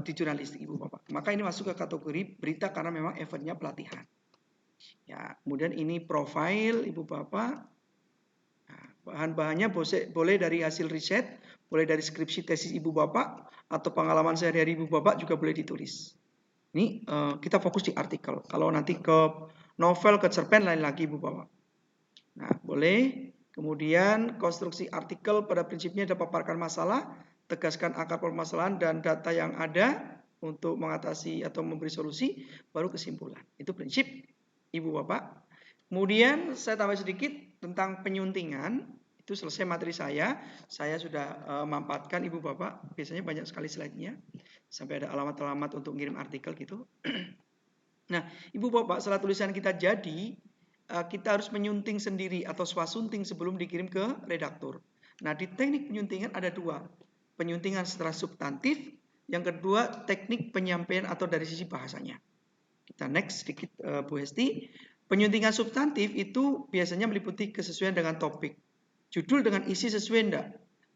di jurnalistik Ibu Bapak. Maka ini masuk ke kategori berita karena memang eventnya pelatihan. Ya, kemudian ini profil Ibu Bapak. Nah, bahan-bahannya boleh dari hasil riset, boleh dari skripsi tesis Ibu Bapak, atau pengalaman sehari-hari Ibu Bapak juga boleh ditulis. Ini kita fokus di artikel. Kalau nanti ke novel, ke cerpen lain lagi Ibu Bapak. Nah, boleh. Kemudian konstruksi artikel pada prinsipnya ada paparkan masalah, tegaskan akar permasalahan dan data yang ada untuk mengatasi atau memberi solusi, baru kesimpulan. Itu prinsip Ibu Bapak. Kemudian saya tambah sedikit tentang penyuntingan. Itu selesai materi saya. Saya sudah mampatkan Ibu Bapak. Biasanya banyak sekali slide-nya. Sampai ada alamat-alamat untuk ngirim artikel gitu. Nah, Ibu Bapak, setelah tulisan kita jadi, kita harus menyunting sendiri atau swasunting sebelum dikirim ke redaktur. Nah, di teknik penyuntingan ada dua. Penyuntingan secara substantif, yang kedua teknik penyampaian atau dari sisi bahasanya. Kita next sedikit Bu Hesti. Penyuntingan substantif itu biasanya meliputi kesesuaian dengan topik. Judul dengan isi sesuai enggak?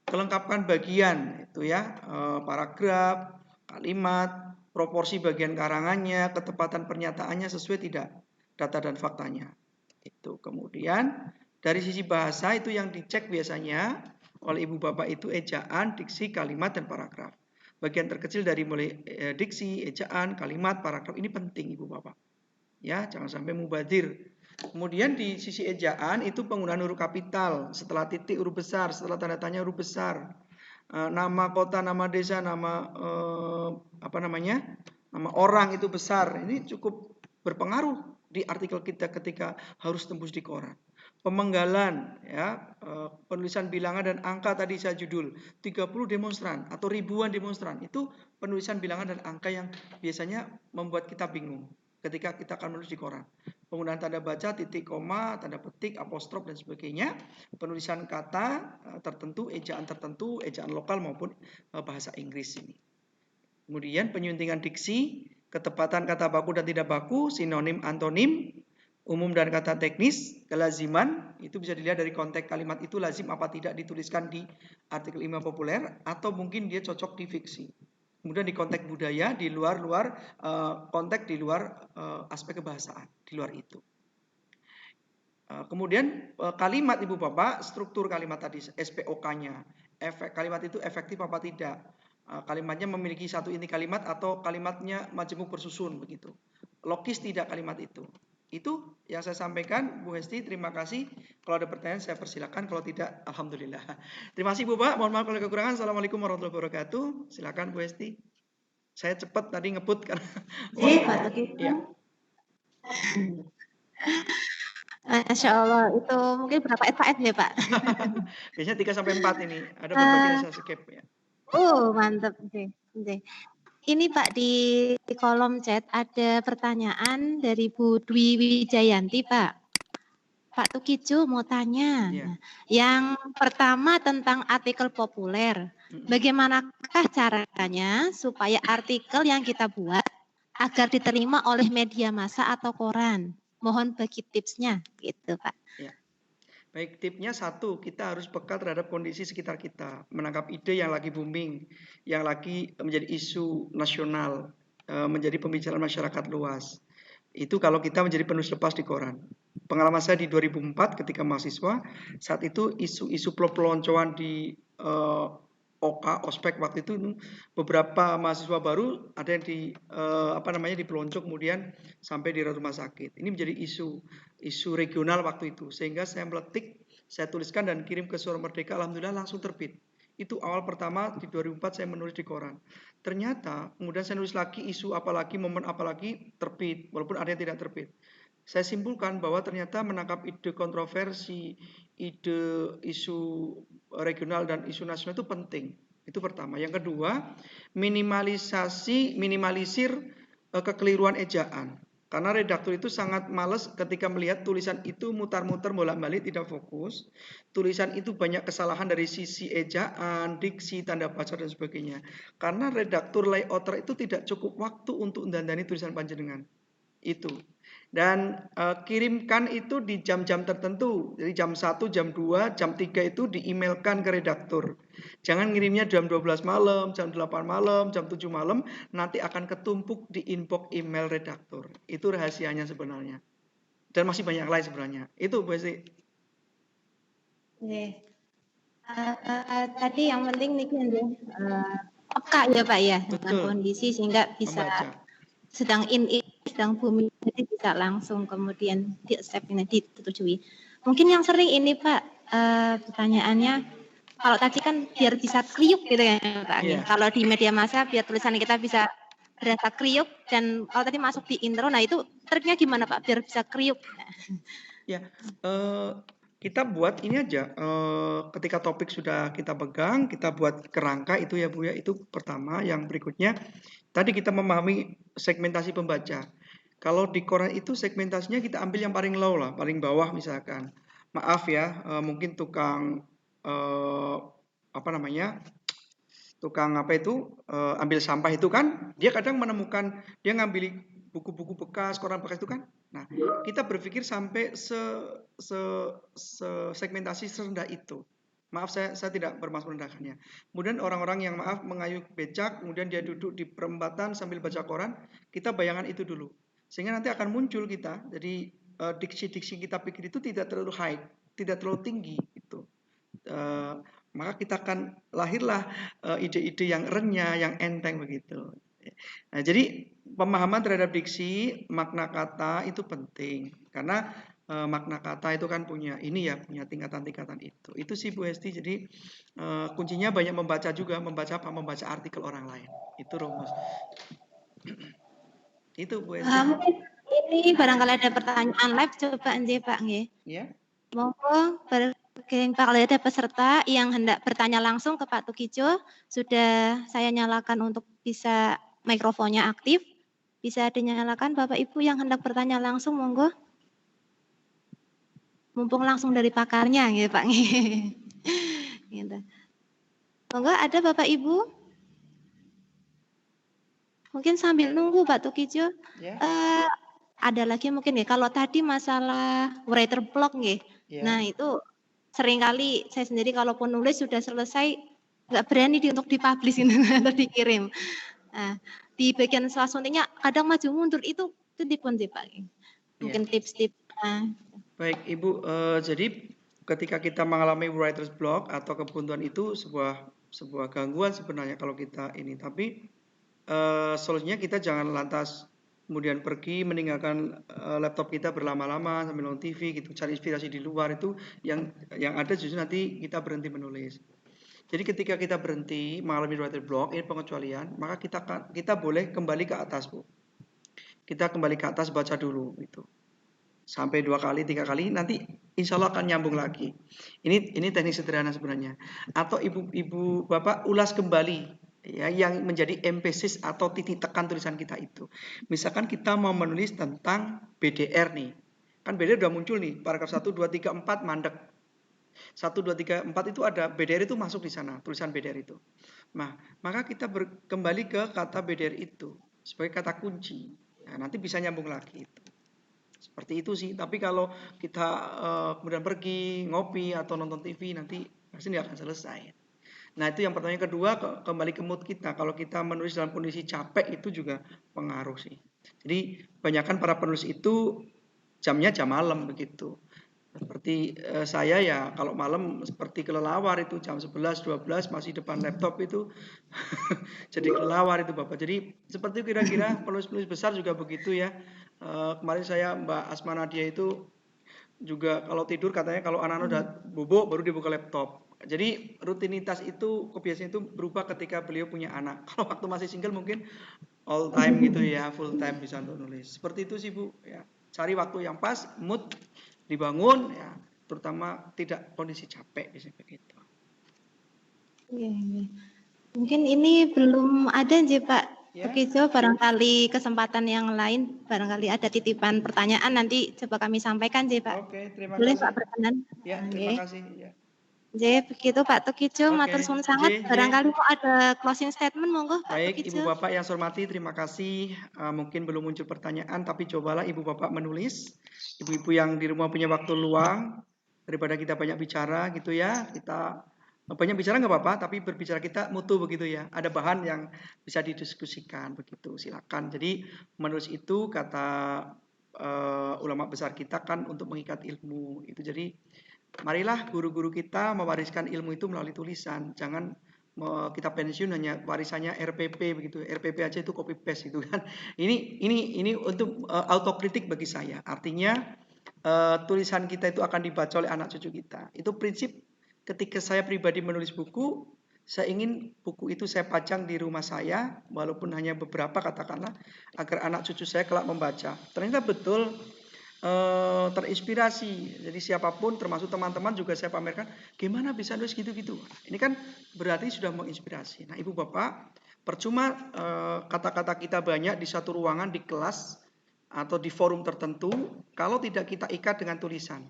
Kelengkapan bagian, itu ya, paragraf, kalimat, proporsi bagian karangannya, ketepatan pernyataannya sesuai tidak? Data dan faktanya. Itu kemudian dari sisi bahasa itu yang dicek biasanya oleh Ibu Bapak itu ejaan, diksi, kalimat, dan paragraf. Bagian terkecil dari mulai diksi, ejaan, kalimat, paragraf ini penting Ibu Bapak. Ya, jangan sampai mubadir. Kemudian di sisi ejaan itu penggunaan huruf kapital, setelah titik huruf besar, setelah tanda tanya huruf besar. Nama kota, nama desa, nama nama orang itu besar. Ini cukup berpengaruh di artikel kita ketika harus tembus di koran. Pemenggalan, ya, penulisan bilangan dan angka tadi saya judul 30 demonstran atau ribuan demonstran, itu penulisan bilangan dan angka yang biasanya membuat kita bingung ketika kita akan menulis di koran. Penggunaan tanda baca, titik, koma, tanda petik, apostrof dan sebagainya, penulisan kata tertentu, ejaan lokal maupun bahasa Inggris ini. Kemudian penyuntingan diksi, ketepatan kata baku dan tidak baku, sinonim, antonim, umum dan kata teknis, kelaziman, itu bisa dilihat dari konteks kalimat itu lazim apa tidak dituliskan di artikel ilmiah populer, atau mungkin dia cocok di fiksi. Kemudian di konteks budaya, di luar konteks di luar aspek kebahasaan, di luar itu. Kemudian kalimat Ibu Bapak, struktur kalimat tadi, SPOK-nya, kalimat itu efektif apa tidak, kalimatnya memiliki satu inti kalimat atau kalimatnya majemuk bersusun begitu, logis tidak kalimat itu. Itu yang saya sampaikan Bu Hesti, terima kasih. Kalau ada pertanyaan saya persilakan, kalau tidak alhamdulillah. Terima kasih Bu Pak, mohon maaf kalau ada kekurangan. Assalamualaikum warahmatullahi wabarakatuh. Silakan Bu Hesti. Saya cepat tadi ngebut karena Pak Tuki. ya. Masya Allah, itu mungkin berapa SKS ya Pak? Biasanya 3-4 ini, ada beberapa yang saya skip ya. Mantap. Ini Pak, di kolom chat ada pertanyaan dari Bu Dwi Wijayanti Pak. Pak Tukijo mau tanya. Iya. Yang pertama tentang artikel populer. Bagaimanakah caranya supaya artikel yang kita buat agar diterima oleh media massa atau koran? Mohon bagi tipsnya gitu Pak. Ya. Baik, tipsnya satu, kita harus peka terhadap kondisi sekitar kita, menangkap ide yang lagi booming, yang lagi menjadi isu nasional, menjadi pembicaraan masyarakat luas. Itu kalau kita menjadi penulis lepas di koran. Pengalaman saya di 2004 ketika mahasiswa, saat itu isu-isu peloncoan di ospek waktu itu, beberapa mahasiswa baru ada yang dipelonco kemudian sampai di rumah sakit. Ini menjadi isu regional waktu itu, sehingga saya meletik, saya tuliskan dan kirim ke Suara Merdeka, alhamdulillah langsung terbit. Itu awal pertama di 2004 saya menulis di koran. Ternyata kemudian saya nulis lagi isu apalagi, momen apalagi, terbit, walaupun ada yang tidak terbit. Saya simpulkan bahwa ternyata menangkap ide kontroversi, isu regional dan isu nasional itu penting. Itu pertama. Yang kedua, minimalisir kekeliruan ejaan. Karena redaktur itu sangat males ketika melihat tulisan itu mutar-mutar bolak-balik tidak fokus. Tulisan itu banyak kesalahan dari sisi ejaan, diksi, tanda baca dan sebagainya. Karena redaktur layouter itu tidak cukup waktu untuk mendandani tulisan panjenengan. Itu. Dan kirimkan itu di jam-jam tertentu. Jadi jam 1, jam 2, jam 3 itu di-emailkan ke redaktur. Jangan ngirimnya jam 12 malam, jam 8 malam, jam 7 malam, nanti akan ketumpuk di inbox email redaktur. Itu rahasianya sebenarnya. Dan masih banyak lain sebenarnya. Itu Bu Esti. Oke. Tadi yang penting nih peka ya Pak ya dengan Betul. kondisi sehingga bisa Membaca. sedang sedang booming, jadi bisa langsung kemudian di accept ini disetujui. Mungkin yang sering ini Pak pertanyaannya, kalau tadi kan biar bisa kriuk gitu ya Pak. Iya. Kalau di media massa biar tulisan kita bisa berasa kriuk, dan kalau tadi masuk di intro, nah itu triknya gimana Pak biar bisa kriuk? Ya, kita buat ini aja. Ketika topik sudah kita pegang, kita buat kerangka itu ya Bu ya. Itu pertama. Yang berikutnya, tadi kita memahami segmentasi pembaca. Kalau di koran itu segmentasinya kita ambil yang paling low lah, paling bawah misalkan. Maaf ya, mungkin tukang apa namanya? Tukang apa itu ambil sampah itu kan, dia kadang menemukan, dia ngambil buku-buku bekas, koran bekas itu kan. Nah, kita berpikir sampai segmentasi serendah itu. Maaf, saya tidak bermaksud merendahkannya. Kemudian orang-orang yang maaf mengayuh becak, kemudian dia duduk di perempatan sambil baca koran, kita bayangkan itu dulu. Sehingga nanti akan muncul kita, jadi diksi-diksi kita pikir itu tidak terlalu high, tidak terlalu tinggi itu. Maka kita akan lahirlah ide-ide yang renyah, yang enteng begitu. Nah, jadi pemahaman terhadap diksi, makna kata itu penting karena makna kata itu kan punya ini ya, punya tingkatan-tingkatan itu. Itu sih Bu Hesti. Jadi kuncinya banyak membaca juga, membaca apa? Membaca artikel orang lain. Itu rumus. Itu Bu Hesti. Mungkin ini barangkali ada pertanyaan live, coba nggih Pak nggih. Ya. Monggo kalau ada peserta yang hendak bertanya langsung ke Pak Tukijo, sudah saya nyalakan untuk bisa mikrofonnya aktif. Bisa dinyalakan Bapak Ibu yang hendak bertanya langsung, monggo. Mumpung langsung dari pakarnya gitu Pak. Gitu. Monggo, ada Bapak Ibu? Mungkin sambil nunggu Pak Tukijo. Ya. Ada lagi mungkin ya, kalau tadi masalah writer block nggih. Ya. Nah, itu seringkali saya sendiri kalaupun nulis sudah selesai nggak berani untuk dipublish atau dikirim. Nah, di bagian selanjutnya kadang maju mundur itu dipun sih Pak. Mungkin tips-tips. Baik Ibu, jadi ketika kita mengalami writer's block atau kebuntuan itu sebuah gangguan sebenarnya kalau kita ini, tapi solusinya kita jangan lantas kemudian pergi meninggalkan laptop kita berlama-lama sambil nonton TV gitu, cari inspirasi di luar. Itu yang ada justru nanti kita berhenti menulis. Jadi ketika kita berhenti mengalami writer's block, ini pengecualian, maka kita boleh kembali ke atas Bu. Kita kembali ke atas, baca dulu gitu. Sampai 2 kali, 3 kali, nanti insya Allah akan nyambung lagi. Ini teknik sederhana sebenarnya. Atau ibu bapak ulas kembali ya yang menjadi emphasis atau titik tekan tulisan kita itu. Misalkan kita mau menulis tentang BDR nih. Kan BDR udah muncul nih, paragraf 1, 2, 3, 4 mandek. 1, 2, 3, 4 itu ada BDR itu masuk di sana, tulisan BDR itu. Nah, maka kita kembali ke kata BDR itu sebagai kata kunci. Nah, nanti bisa nyambung lagi itu. Seperti itu sih. Tapi kalau kita kemudian pergi ngopi atau nonton TV, nanti pasti nggak akan selesai. Nah, itu yang pertanyaan kedua, kembali ke mood kita. Kalau kita menulis dalam kondisi capek itu juga pengaruh sih. Jadi banyakkan para penulis itu jamnya jam malam begitu. Seperti saya ya kalau malam seperti kelelawar itu jam 11, 12 masih depan laptop itu jadi kelelawar itu Bapak. Jadi seperti kira-kira penulis-penulis besar juga begitu ya. Kemarin saya Mbak Asma Nadia itu juga kalau tidur katanya kalau anak-anak udah bubuk baru dia buka laptop. Jadi rutinitas itu kebiasaan itu berubah ketika beliau punya anak. Kalau waktu masih single mungkin all time gitu ya, full time bisa untuk nulis. Seperti itu sih Bu ya. Cari waktu yang pas, mood dibangun ya, terutama tidak kondisi capek bisa begitu. Mungkin ini belum ada sih Pak Ya. Tukijo, barangkali kesempatan yang lain, barangkali ada titipan pertanyaan nanti coba kami sampaikan, Pak. Oke, terima Boleh kasih. Pak berkenan? Ya, terima kasih. Ya. Begitu Pak Tukijo, matur Oke, suwun sangat. J. Barangkali mau ada closing statement, monggo Pak Baik, Ibu Tukijo. Bapak yang saya hormati, terima kasih. Mungkin belum muncul pertanyaan, tapi cobalah Ibu Bapak menulis. Ibu-ibu yang di rumah punya waktu luang, daripada kita banyak bicara gitu ya. Kita banyak bicara nggak apa-apa, tapi berbicara kita mutu begitu ya. Ada bahan yang bisa didiskusikan begitu. Silakan. Jadi menulis itu kata ulama besar kita kan untuk mengikat ilmu. Itu jadi marilah guru-guru kita mewariskan ilmu itu melalui tulisan. Jangan kita pensiun hanya warisannya RPP begitu. RPP aja itu copy paste gitu kan. Ini untuk autokritik bagi saya. Artinya tulisan kita itu akan dibaca oleh anak cucu kita. Itu prinsip ketika saya pribadi menulis buku, saya ingin buku itu saya pajang di rumah saya, walaupun hanya beberapa katakanlah, agar anak cucu saya kelak membaca. Ternyata betul terinspirasi. Jadi siapapun termasuk teman-teman juga saya pamerkan, gimana bisa nulis gitu-gitu. Ini kan berarti sudah menginspirasi. Nah, Ibu Bapak, percuma kata-kata kita banyak di satu ruangan di kelas atau di forum tertentu kalau tidak kita ikat dengan tulisan.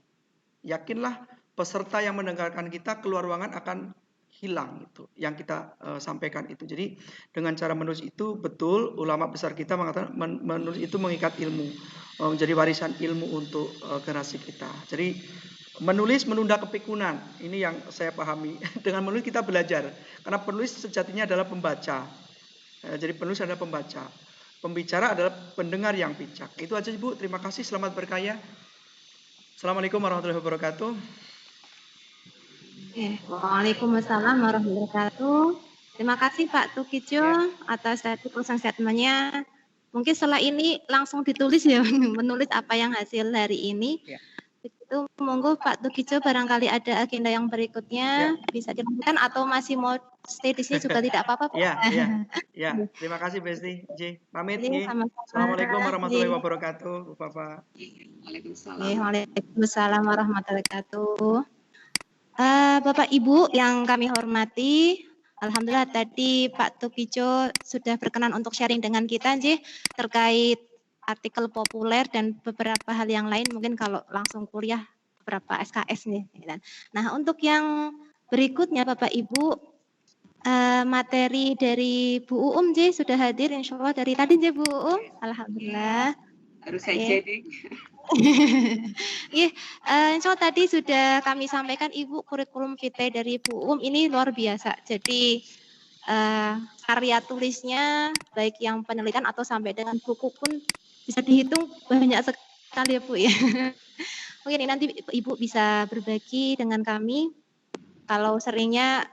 Yakinlah peserta yang mendengarkan kita keluar ruangan akan hilang itu yang kita sampaikan itu. Jadi dengan cara menulis itu betul ulama besar kita mengatakan menulis itu mengikat ilmu, menjadi warisan ilmu untuk generasi kita. Jadi menulis menunda kepikunan, ini yang saya pahami. Dengan menulis kita belajar, karena penulis sejatinya adalah pembaca. Jadi penulis adalah pembaca, pembicara adalah pendengar yang bijak. Itu aja Ibu, terima kasih, selamat berkarya. Assalamualaikum warahmatullahi wabarakatuh. Waalaikumsalam warahmatullahi wabarakatuh. Terima kasih Pak Tukijo atas closing statement-nya. Mungkin setelah ini langsung ditulis ya, menulis apa yang hasil hari ini. Begitu, monggo Pak Tukijo, barangkali ada agenda yang berikutnya bisa dilakukan atau masih mau stay di sini juga tidak apa-apa Pak. Ya. Terima kasih Besti. J. Pamit. Sama-sama. Assalamualaikum warahmatullahi wabarakatuh, Bapak. Waalaikumsalam warahmatullahi wabarakatuh. Bapak Ibu yang kami hormati, alhamdulillah tadi Pak Tukijo sudah berkenan untuk sharing dengan kita terkait artikel populer dan beberapa hal yang lain, mungkin kalau langsung kuliah beberapa SKS nih. Nah, untuk yang berikutnya Bapak Ibu, materi dari Bu Uum sudah hadir insya Allah dari tadi Bu Uum, alhamdulillah. Harus saja deh. Insya Allah tadi sudah kami sampaikan Ibu, kurikulum vitae dari Bu Uum ini luar biasa. Jadi karya tulisnya baik yang penelitian atau sampai dengan buku pun bisa dihitung banyak sekali ya Bu ya. Mungkin ini nanti Ibu bisa berbagi dengan kami. Kalau seringnya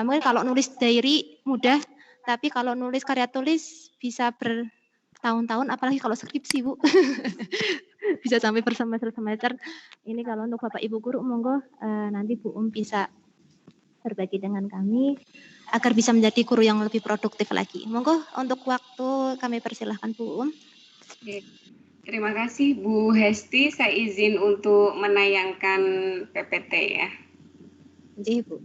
mungkin kalau nulis diary mudah, tapi kalau nulis karya tulis bisa bertahun-tahun, apalagi kalau skripsi Bu. Bisa sampai bersemester-semester. Ini kalau untuk Bapak Ibu guru, monggo nanti Bu bisa berbagi dengan kami agar bisa menjadi guru yang lebih produktif lagi. Monggo untuk waktu kami persilahkan Bu Terima kasih Bu Hesti, saya izin untuk menayangkan PPT ya. Iya Bu.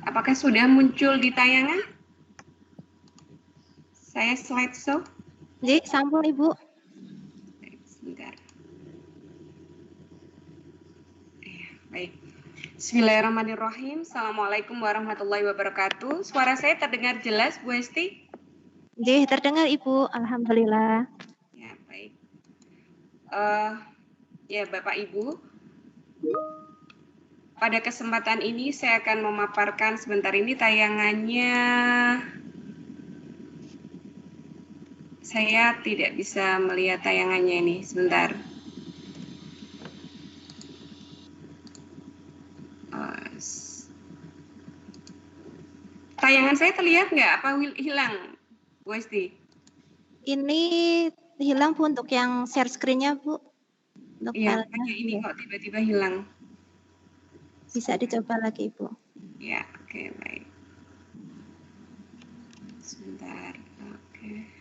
Apakah sudah muncul di tayangan? Saya slideshow. Jadi, sambung Ibu. Sebentar. Baik. Bismillahirrahmanirrahim. Assalamualaikum warahmatullahi wabarakatuh. Suara saya terdengar jelas, Bu Hesti? Jadi, terdengar Ibu. Alhamdulillah. Ya, baik. Ya, Bapak Ibu. Pada kesempatan ini saya akan memaparkan sebentar ini tayangannya. Saya tidak bisa melihat tayangannya ini, sebentar. Tayangan saya terlihat nggak? Apa hilang, Bu Esti? Ini hilang Bu untuk yang share screen-nya Bu. Iya, hanya ini kok tiba-tiba hilang. Bisa dicoba lagi, Bu. Ya, oke, baik. Sebentar. Oke.